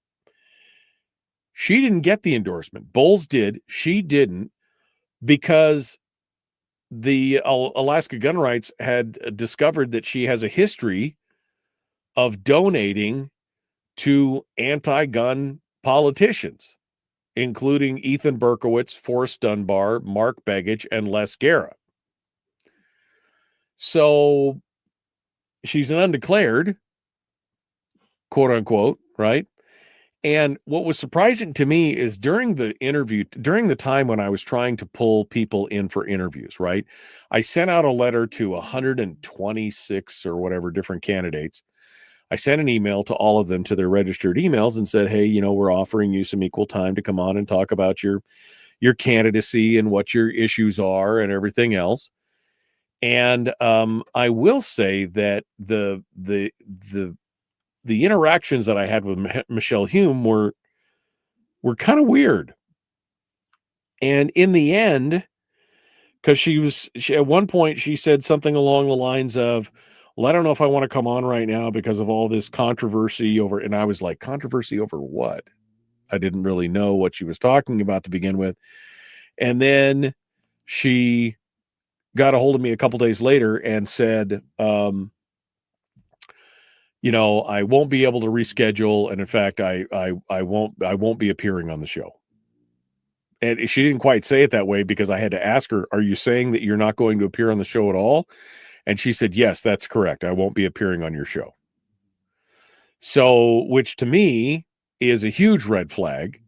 S7: she didn't get the endorsement. Bowles did. She didn't, because the Alaska Gun Rights had discovered that she has a history of donating to anti-gun politicians, including Ethan Berkowitz, Forrest Dunbar, Mark Begich, and Les Guerra. So she's an undeclared, quote unquote, right? And what was surprising to me is during the time when I was trying to pull people in for interviews, right? I sent out a letter to 126 or whatever different candidates. I sent an email to all of them to their registered emails and said, hey, we're offering you some equal time to come on and talk about your candidacy and what your issues are and everything else. And I will say that the interactions that I had with Michelle Hume were were kind of weird. And in the end, because she at one point she said something along the lines of, well, I don't know if I want to come on right now because of all this controversy over, and I was like, controversy over what? I didn't really know what she was talking about to begin with. And then she got a hold of me a couple days later and said, I won't be able to reschedule, and in fact, I won't be appearing on the show. And she didn't quite say it that way because I had to ask her, are you saying that you're not going to appear on the show at all? And she said, yes, that's correct. I won't be appearing on your show. So, which to me is a huge red flag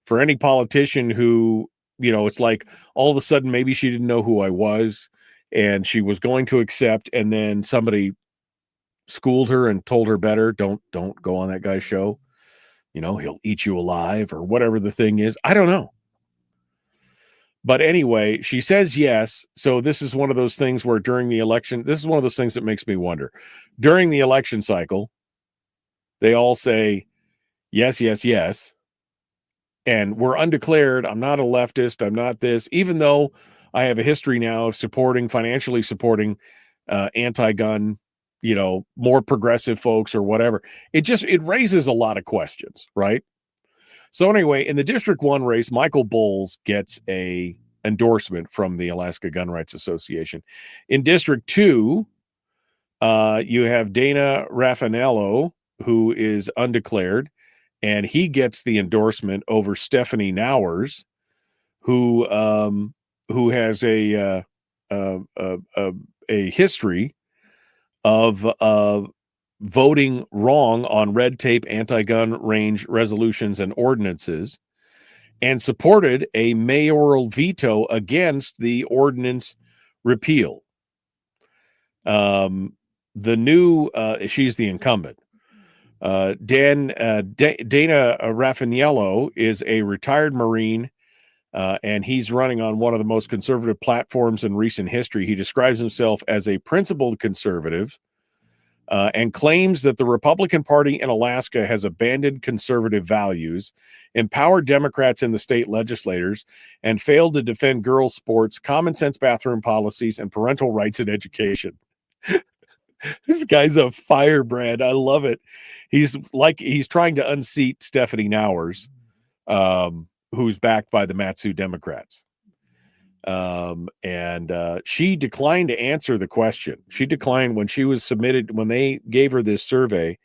S7: for any politician who, it's like all of a sudden maybe she didn't know who I was and she was going to accept, and then somebody schooled her and told her better. Don't go on that guy's show. He'll eat you alive or whatever the thing is. I don't know. But anyway, she says yes. So this is one of those things where during the election, this is one of those things that makes me wonder. During the election cycle, they all say, yes, yes, yes. And we're undeclared. I'm not a leftist. I'm not this, even though I have a history now of financially supporting anti-gun, more progressive folks or whatever. It raises a lot of questions, right? So anyway, in the District 1 race, Michael Bowles gets a endorsement from the Alaska Gun Rights Association. In District 2, you have Dana Raffanello, who is undeclared, and he gets the endorsement over Stephanie Nowers, who has a history of voting wrong on red tape anti-gun range resolutions and ordinances, and supported a mayoral veto against the ordinance repeal. She's the incumbent. Dana Raffagnello is a retired Marine, and he's running on one of the most conservative platforms in recent history. He describes himself as a principled conservative, and claims that the Republican Party in Alaska has abandoned conservative values, empowered Democrats in the state legislators, and failed to defend girls' sports, common sense bathroom policies, and parental rights in education. This guy's a firebrand. I love it. He's trying to unseat Stephanie Nowers, who's backed by the Matsu Democrats. She declined to answer the question. She declined when they gave her this survey.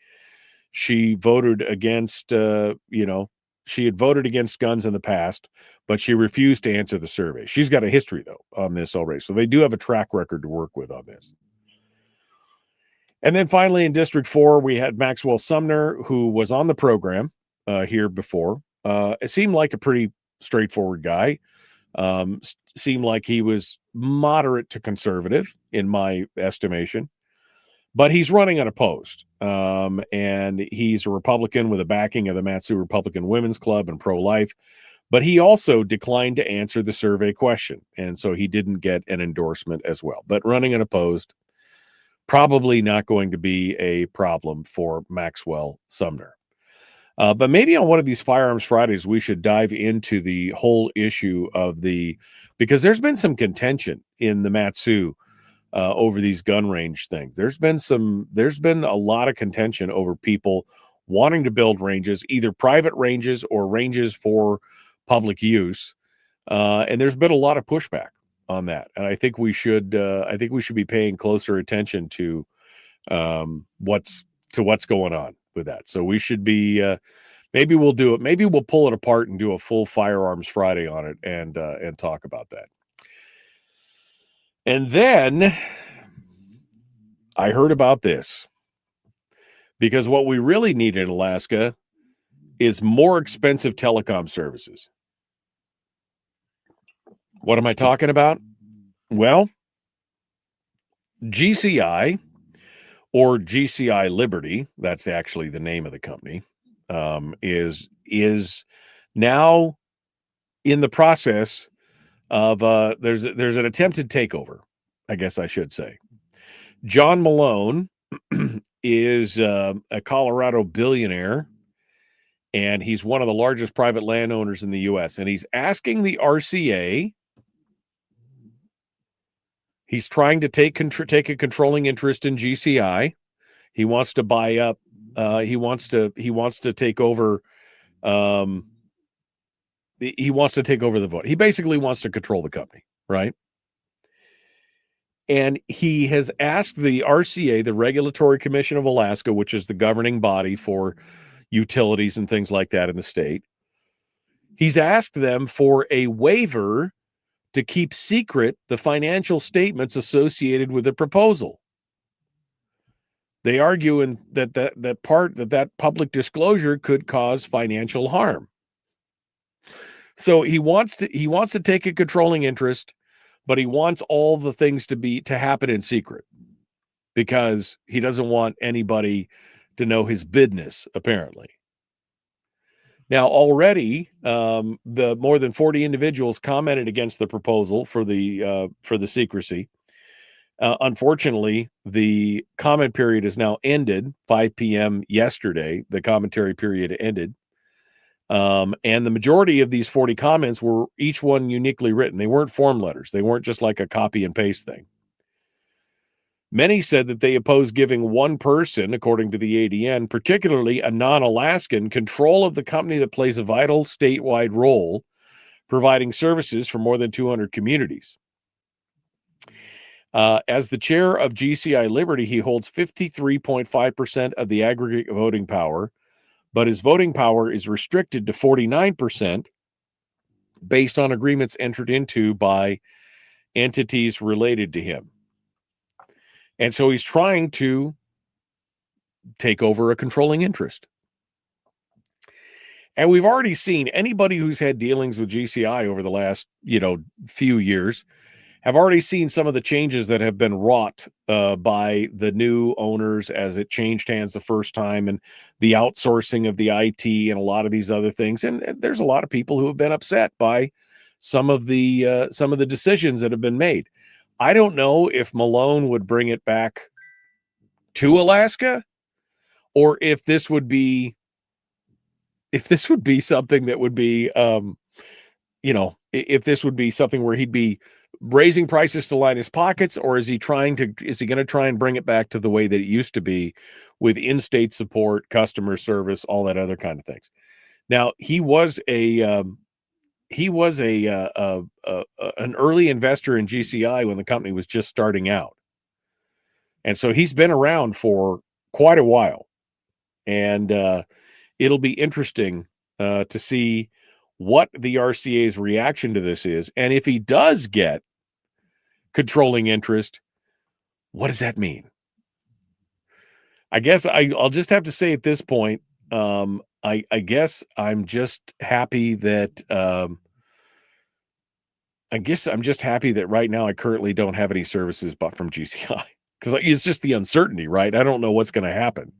S7: She voted against, she had voted against guns in the past, but she refused to answer the survey. She's got a history though on this already. So they do have a track record to work with on this. And then finally in District 4, we had Maxwell Sumner, who was on the program here before. It seemed like a pretty straightforward guy. Seemed like he was moderate to conservative in my estimation, but he's running unopposed. And he's a Republican with a backing of the Matsu Republican Women's Club and pro-life, but he also declined to answer the survey question. And so he didn't get an endorsement as well, but running unopposed, probably not going to be a problem for Maxwell Sumner. But maybe on one of these Firearms Fridays, we should dive into the whole issue because there's been some contention in the Matsu over these gun range things. There's been a lot of contention over people wanting to build ranges, either private ranges or ranges for public use. And there's been a lot of pushback on that. And I think we should be paying closer attention to what's going on with that. So we should be maybe we'll do it. Maybe we'll pull it apart and do a full Firearms Friday on it and talk about that. And then I heard about this because what we really need in Alaska is more expensive telecom services. What am I talking about? Well, GCI, or GCI Liberty, that's actually the name of the company, is now in the process of there's an attempted takeover, I guess I should say. John Malone is a Colorado billionaire, and he's one of the largest private landowners in the U.S., and he's asking the RCA. He's trying to take a controlling interest in GCI. He wants to buy up. He wants to take over. He wants to take over the vote. He basically wants to control the company, right? And he has asked the RCA, the Regulatory Commission of Alaska, which is the governing body for utilities and things like that in the state. He's asked them for a waiver to keep secret the financial statements associated with the proposal. They argue that public disclosure could cause financial harm. So he wants to take a controlling interest, but he wants all the things to happen in secret because he doesn't want anybody to know his business, apparently. Now, already, the more than 40 individuals commented against the proposal for the secrecy. Unfortunately, the comment period is now ended. 5 p.m. yesterday, the commentary period ended. And the majority of these 40 comments were each one uniquely written. They weren't form letters. They weren't just like a copy and paste thing. Many said that they oppose giving one person, according to the ADN, particularly a non-Alaskan, control of the company that plays a vital statewide role, providing services for more than 200 communities. As the chair of GCI Liberty, he holds 53.5% of the aggregate voting power, but his voting power is restricted to 49% based on agreements entered into by entities related to him. And so he's trying to take over a controlling interest. And we've already seen anybody who's had dealings with GCI over the last, few years have already seen some of the changes that have been wrought by the new owners as it changed hands the first time, and the outsourcing of the IT and a lot of these other things. And there's a lot of people who have been upset by some of the decisions that have been made. I don't know if Malone would bring it back to Alaska, or if this would be something that would be, if this would be something where he'd be raising prices to line his pockets, or is he going to try and bring it back to the way that it used to be with in-state support, customer service, all that other kind of things. Now, he was an early investor in GCI when the company was just starting out. And so he's been around for quite a while. And it'll be interesting to see what the RCA's reaction to this is. And if he does get controlling interest, what does that mean? I guess I'll just have to say at this point, I guess I'm just happy that right now I currently don't have any services but from GCI, because it's just the uncertainty, right? I don't know what's going to happen.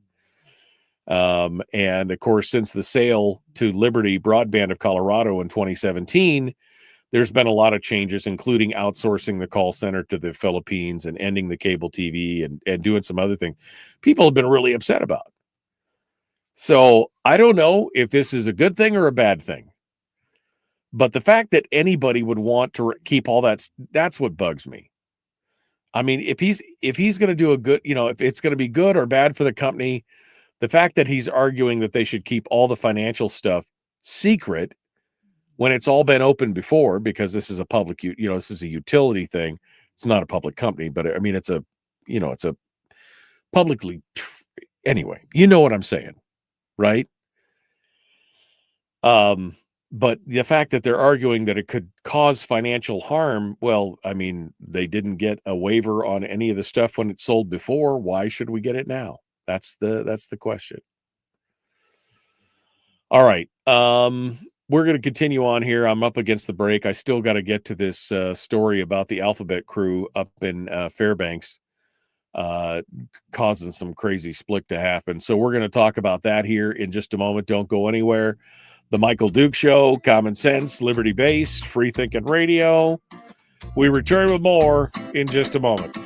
S7: And of course, since the sale to Liberty Broadband of Colorado in 2017, there's been a lot of changes, including outsourcing the call center to the Philippines and ending the cable TV and doing some other things people have been really upset about. So I don't know if this is a good thing or a bad thing, but the fact that anybody would want to keep all that's what bugs me. I mean, if he's going to do a good, if it's going to be good or bad for the company, the fact that he's arguing that they should keep all the financial stuff secret when it's all been open before, because this is a public, this is a utility thing. It's not a public company, but I mean, it's a publicly, anyway, you know what I'm saying, right? But the fact that they're arguing that it could cause financial harm, well, I mean, they didn't get a waiver on any of the stuff when it sold before. Why should we get it now? That's the question. All right. We're going to continue on here. I'm up against the break. I still got to get to this story about the Alphabet crew up in Fairbanks causing some crazy split to happen. So we're going to talk about that here in just a moment. Don't go anywhere. The Michael Duke Show, common sense, liberty-based, free-thinking radio. We return with more in just a moment.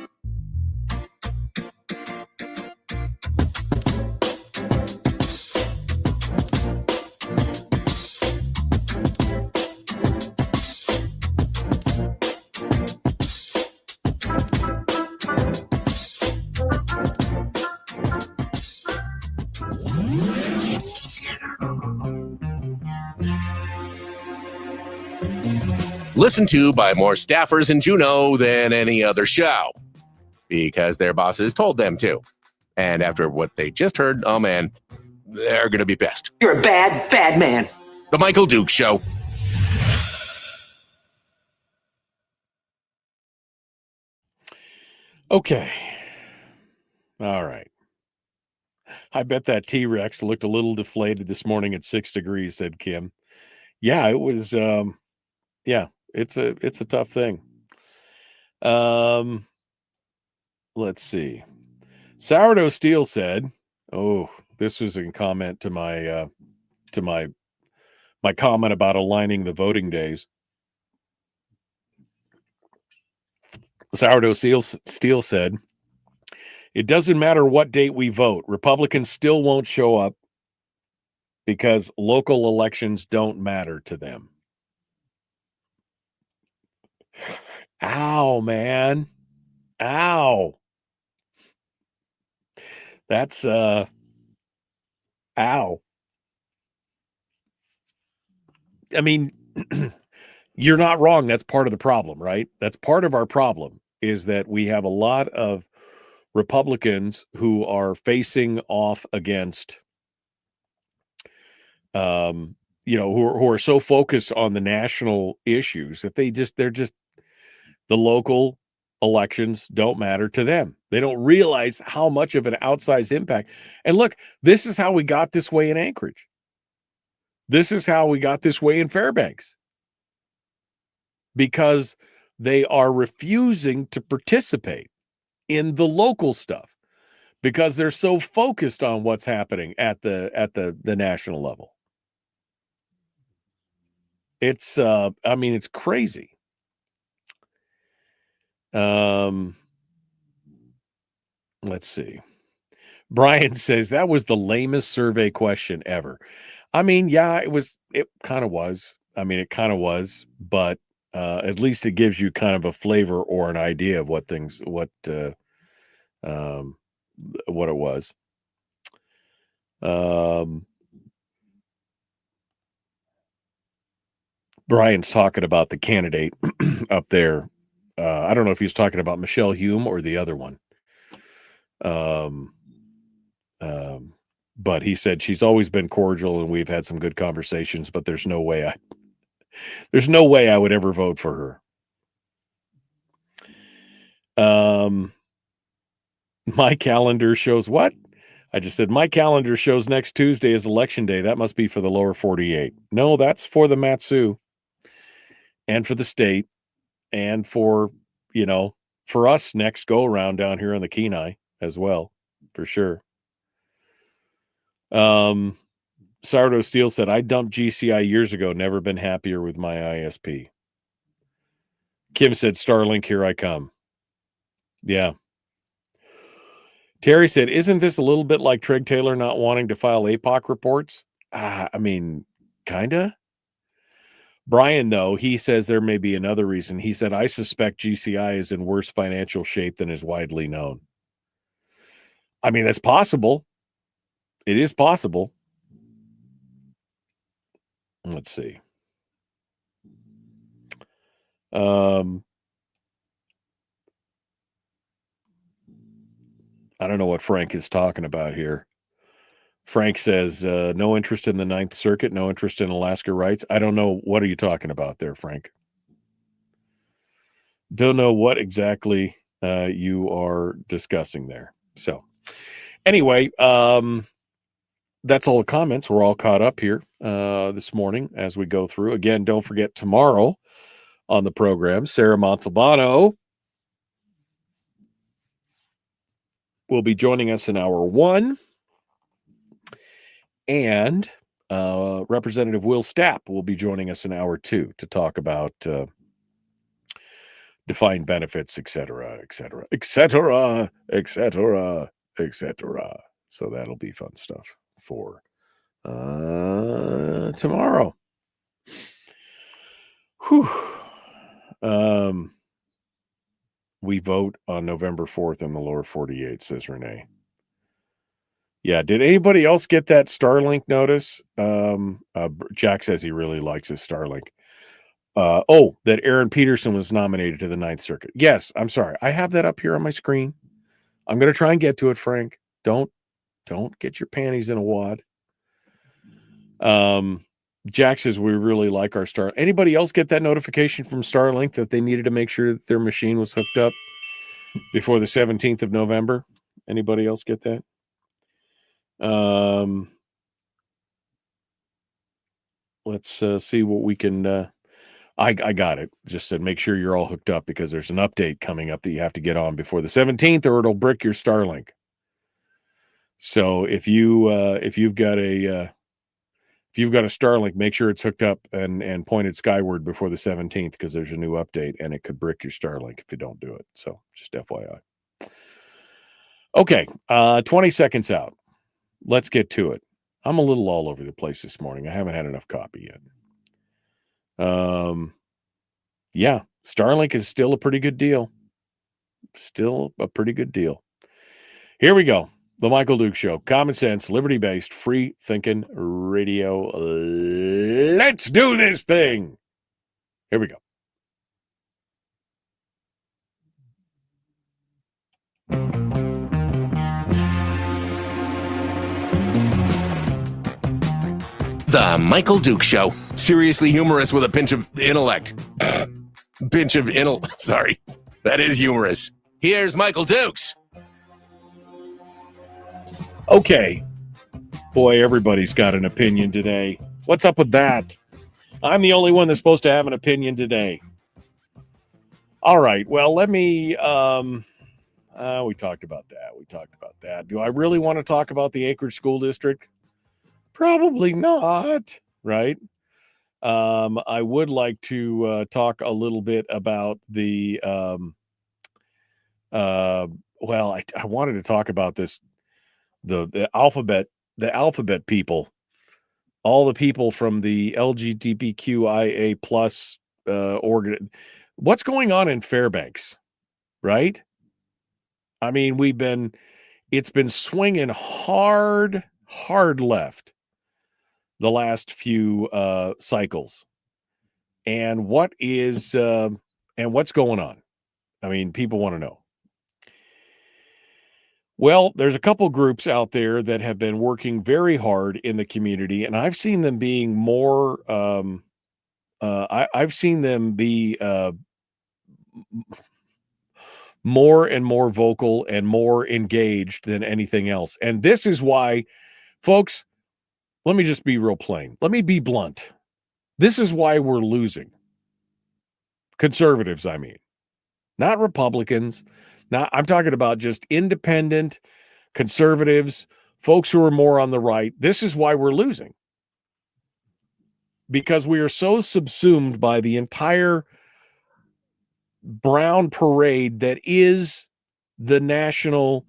S1: listened to by more staffers in Juneau than any other show because their bosses told them to. And after what they just heard, oh man, they're going to be pissed.
S10: You're a bad, bad man.
S1: The Michael Duke Show.
S7: Okay. All right. I bet that T-Rex looked a little deflated this morning at 6 degrees, said Kim. Yeah, it was, it's a tough thing. Let's see. Sourdough Steel said, oh, this was in comment to my comment about aligning the voting days. Sourdough Steel said, it doesn't matter what date we vote. Republicans still won't show up because local elections don't matter to them. Ow, man. Ow. That's, ow. I mean, you're not wrong. That's part of the problem, right? That's part of our problem is that we have a lot of Republicans who are facing off against, who are so focused on the national issues that they're just the local elections don't matter to them. They don't realize how much of an outsized impact. And look, this is how we got this way in Anchorage. This is how we got this way in Fairbanks. Because they are refusing to participate in the local stuff because they're so focused on what's happening at the national level. It's it's crazy. Let's see. Brian says that was the lamest survey question ever. I mean, yeah, it kind of was. I mean, it kind of was, but at least it gives you kind of a flavor or an idea of what it was. Brian's talking about the candidate up there. I don't know if he's talking about Michelle Hume or the other one. But he said she's always been cordial and we've had some good conversations, but there's no way I would ever vote for her. My calendar shows what? I just said my calendar shows next Tuesday is election day. That must be for the lower 48. No, that's for the Matsu and for the state and for us next go around down here on the Kenai as well, for sure. Sourdough Steel said, I dumped GCI years ago, never been happier with my ISP. Kim said, Starlink, here I come. Yeah. Terry said, isn't this a little bit like Treg Taylor not wanting to file APOC reports? I mean, kinda. Brian, though, he says there may be another reason. He said, I suspect GCI is in worse financial shape than is widely known. I mean, that's possible. It is possible. Let's see. I don't know what Frank is talking about here. Frank says, no interest in the Ninth Circuit, no interest in Alaska rights. I don't know. What are you talking about there, Frank? Don't know what exactly you are discussing there. So anyway, that's all the comments. We're all caught up here this morning as we go through. Again, don't forget tomorrow on the program, Sarah Montalbano will be joining us in hour 1. And Representative Will Stapp will be joining us in hour 2 to talk about defined benefits, et cetera, et cetera, et cetera, et cetera, et cetera. So that'll be fun stuff for tomorrow. Whew. We vote on November 4th in the lower 48, says Renee. Yeah, did anybody else get that Starlink notice? Jack says he really likes his Starlink. that Aaron Peterson was nominated to the Ninth Circuit. Yes, I'm sorry. I have that up here on my screen. I'm going to try and get to it, Frank. Don't get your panties in a wad. Jack says we really like our Star. Anybody else get that notification from Starlink that they needed to make sure that their machine was hooked up before the 17th of November? Anybody else get that? Let's see what we can. I got it. Just said make sure you're all hooked up because there's an update coming up that you have to get on before the 17th, or it'll brick your Starlink. So if you've got a Starlink, make sure it's hooked up and pointed skyward before the 17th because there's a new update and it could brick your Starlink if you don't do it. So just FYI. Okay, 20 seconds out. Let's get to it. I'm a little all over the place this morning. I haven't had enough coffee yet. Yeah, Starlink is still a pretty good deal. Still a pretty good deal. Here we go. The Michael Duke Show. Common sense, liberty-based, free-thinking radio. Let's do this thing. Here we go.
S1: The Michael Duke Show. Seriously humorous with a pinch of intellect. Sorry. That is humorous. Here's Michael Dukes.
S7: Okay. Boy, everybody's got an opinion today. What's up with that? I'm the only one that's supposed to have an opinion today. All right. Well, let me... we talked about that. Do I really want to talk about the Acreage School District? Probably not, right? I would like to talk a little bit about the... I wanted to talk about this, the alphabet people, all the people from the LGBTQIA plus organ. What's going on in Fairbanks, right? I mean, it's been swinging hard left the last few cycles. And what's going on? I mean, people want to know. Well, there's a couple groups out there that have been working very hard in the community, and I've seen them being more. I've seen them be more and more vocal and more engaged than anything else. And this is why, folks. Let me just be real plain. Let me be blunt. This is why we're losing. Conservatives, I mean, not Republicans. I'm talking about just independent conservatives, folks who are more on the right. This is why we're losing. Because we are so subsumed by the entire brown parade that is the national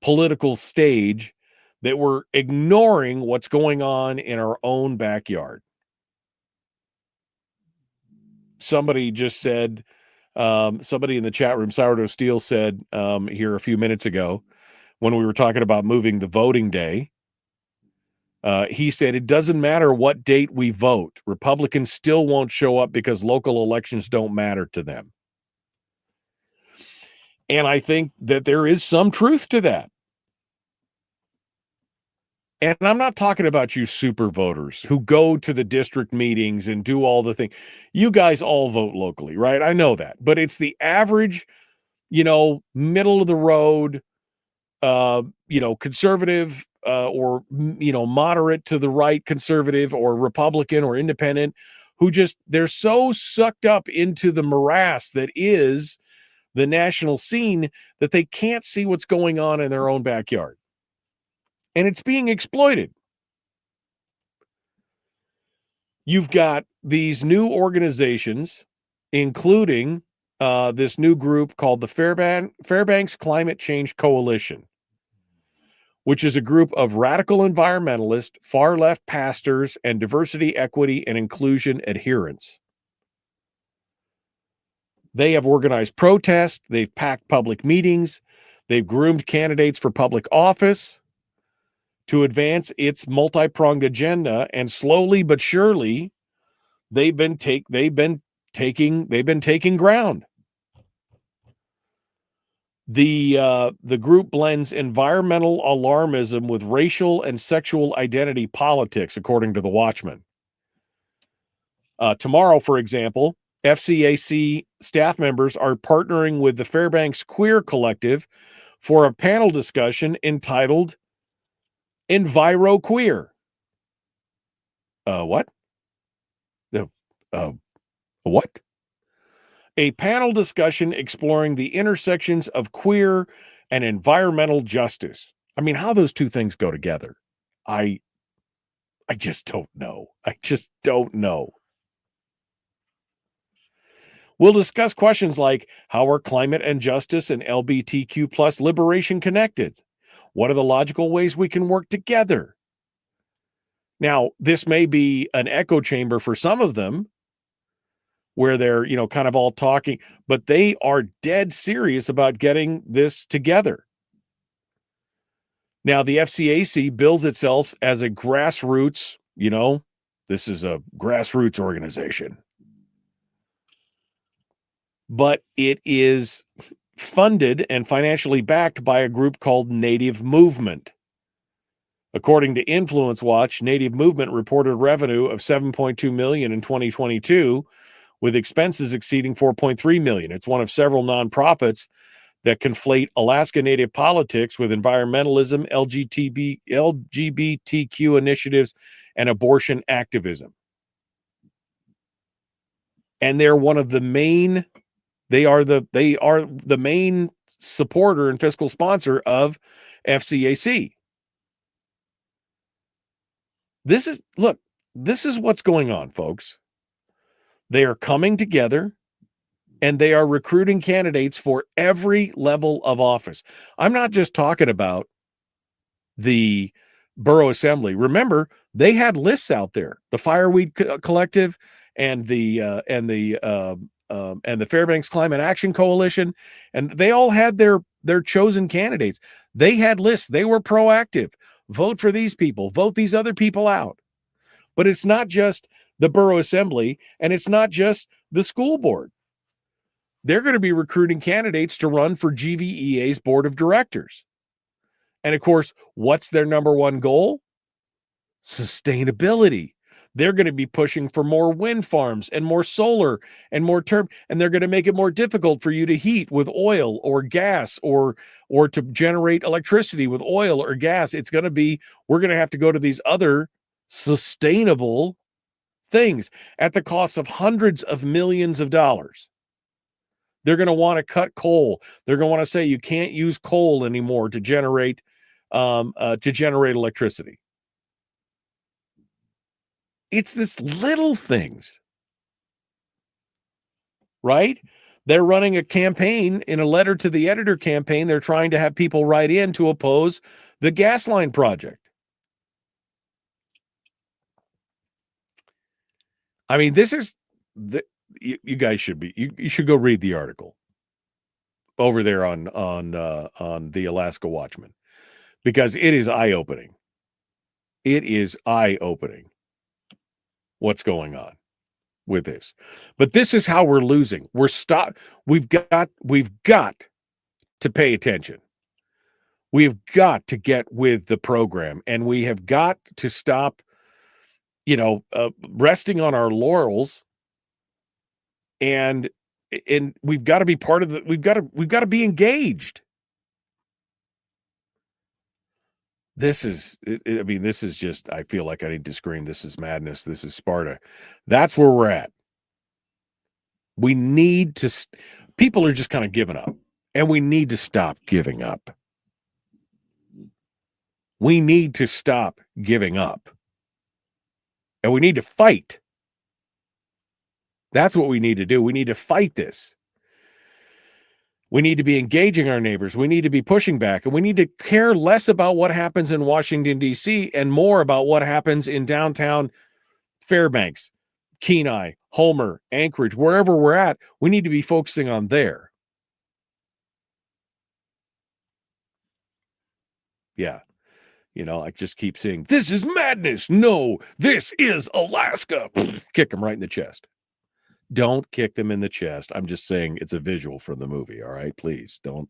S7: political stage that we're ignoring what's going on in our own backyard. Somebody just said, somebody in the chat room, Sourdough Steel said here a few minutes ago when we were talking about moving the voting day, he said it doesn't matter what date we vote. Republicans still won't show up because local elections don't matter to them. And I think that there is some truth to that. And I'm not talking about you super voters who go to the district meetings and do all the things. You guys all vote locally, right? I know that. But it's the average, middle of the road, conservative or, moderate to the right conservative or Republican or independent who they're so sucked up into the morass that is the national scene that they can't see what's going on in their own backyard. And it's being exploited. You've got these new organizations, including this new group called the Fairbanks Climate Change Coalition, which is a group of radical environmentalists, far-left pastors, and diversity, equity, and inclusion adherents. They have organized protests. They've packed public meetings. They've groomed candidates for public office to advance its multi-pronged agenda, and slowly but surely, they've been taking ground. The group blends environmental alarmism with racial and sexual identity politics, according to the Watchman. Tomorrow, for example, FCAC staff members are partnering with the Fairbanks Queer Collective for a panel discussion entitled Enviro Queer. What? What? A panel discussion exploring the intersections of queer and environmental justice. I mean, how those two things go together, I just don't know. I just don't know. We'll discuss questions like, how are climate and justice and LGBTQ plus liberation connected? What are the logical ways we can work together? Now, this may be an echo chamber for some of them, where they're, kind of all talking, but they are dead serious about getting this together. Now, the FCAC bills itself as a grassroots, this is a grassroots organization. But it is funded and financially backed by a group called Native Movement. According to Influence Watch, Native Movement reported revenue of $7.2 million in 2022, with expenses exceeding $4.3 million. It's one of several nonprofits that conflate Alaska Native politics with environmentalism, LGBTQ initiatives, and abortion activism. And they're one of the main. They are the main supporter and fiscal sponsor of FCAC. This is what's going on, folks. They are coming together and they are recruiting candidates for every level of office. I'm not just talking about the borough assembly. Remember, they had lists out there, the Fireweed Collective and the Fairbanks Climate Action Coalition, and they all had their chosen candidates. They had lists. They were proactive. Vote for these people. Vote these other people out. But it's not just the borough assembly, and it's not just the school board. They're going to be recruiting candidates to run for GVEA's board of directors. And of course, what's their number one goal? Sustainability. They're going to be pushing for more wind farms and more solar and more and they're going to make it more difficult for you to heat with oil or gas or to generate electricity with oil or gas. It's going to be, we're going to have to go to these other sustainable things at the cost of hundreds of millions of dollars. They're going to want to cut coal. They're going to want to say you can't use coal anymore to generate electricity. It's this little things, right? They're running a campaign in a letter to the editor campaign. They're trying to have people write in to oppose the gas line project. I mean, this is you guys should be. You should go read the article over there on the Alaska Watchman, because it is eye-opening. It is eye-opening what's going on with this. But this is how we're losing. We've got to pay attention. We've got to get with the program, and we have got to stop resting on our laurels, and we've got to be part of we've got to be engaged. This is just, I feel like I need to scream, this is madness. This is Sparta. That's where we're at. We need to, people are just kind of giving up, and we need to stop giving up. We need to stop giving up. And we need to fight. That's what we need to do. We need to fight this. We need to be engaging our neighbors. We need to be pushing back. And we need to care less about what happens in Washington, D.C. and more about what happens in downtown Fairbanks, Kenai, Homer, Anchorage, wherever we're at. We need to be focusing on there. Yeah. I just keep saying, this is madness. No, this is Alaska. Kick them right in the chest. Don't kick them in the chest. I'm just saying it's a visual from the movie. All right, please don't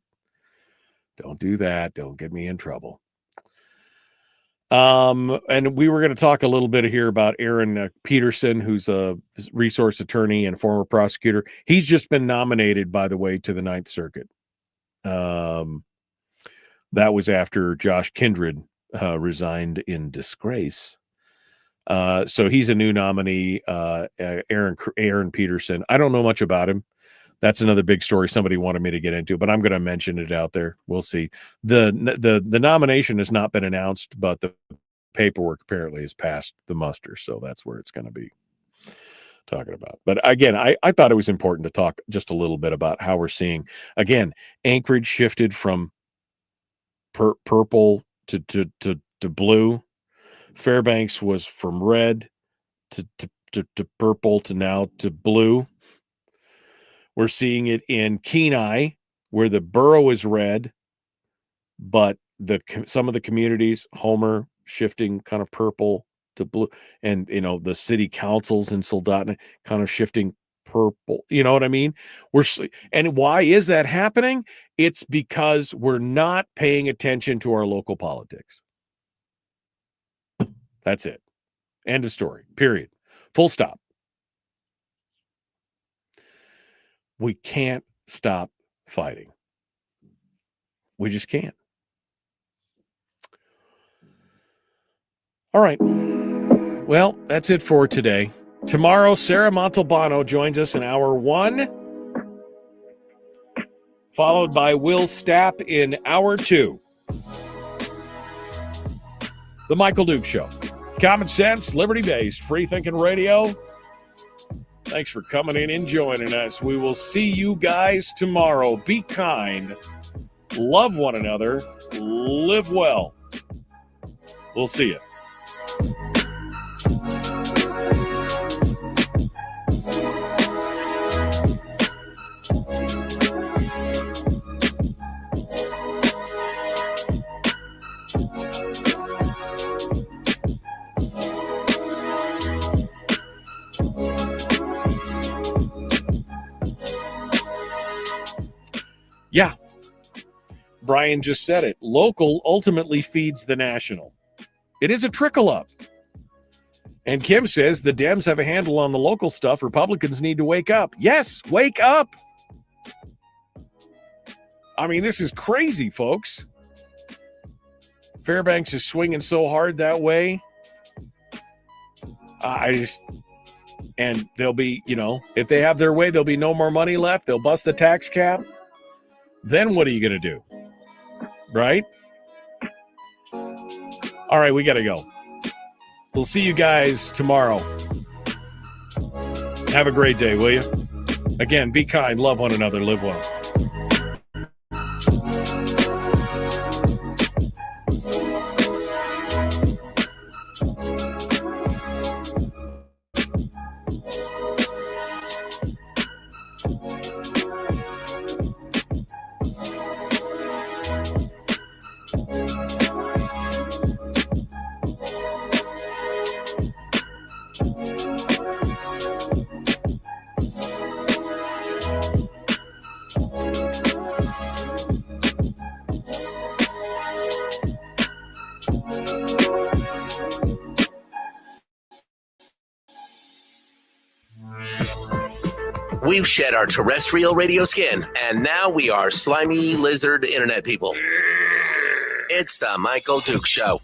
S7: do that. Don't get me in trouble. And we were going to talk a little bit here about Aaron Peterson, who's a resource attorney and former prosecutor. He's just been nominated, by the way, to the Ninth Circuit. That was after Josh Kindred resigned in disgrace. So he's a new nominee, Aaron Peterson. I don't know much about him. That's another big story somebody wanted me to get into, but I'm going to mention it out there. We'll see. The nomination has not been announced, but the paperwork apparently has passed the muster. So that's where it's going to be talking about. But again, I thought it was important to talk just a little bit about how we're seeing, again, Anchorage shifted from purple to blue. Fairbanks was from red to purple to now to blue. We're seeing it in Kenai, where the borough is red, but some of the communities, Homer, shifting kind of purple to blue, and the city councils in Soldotna kind of shifting purple. You know what I mean? And why is that happening? It's because we're not paying attention to our local politics. That's it. End of story. Period. Full stop. We can't stop fighting. We just can't. All right. Well, that's it for today. Tomorrow, Sarah Montalbano joins us in hour 1, followed by Will Stapp in hour 2. The Michael Duke Show. Common sense, liberty-based, free-thinking radio. Thanks for coming in and joining us. We will see you guys tomorrow. Be kind. Love one another. Live well. We'll see you. Yeah. Brian just said it. Local ultimately feeds the national. It is a trickle up. And Kim says the Dems have a handle on the local stuff. Republicans need to wake up. Yes, wake up. I mean, this is crazy, folks. Fairbanks is swinging so hard that way. And they'll be, if they have their way, there'll be no more money left. They'll bust the tax cap. Then what are you going to do? Right? All right, we got to go. We'll see you guys tomorrow. Have a great day, will you? Again, be kind, love one another, live well.
S1: We've shed our terrestrial radio skin, and now we are slimy lizard internet people. It's the Michael Duke Show.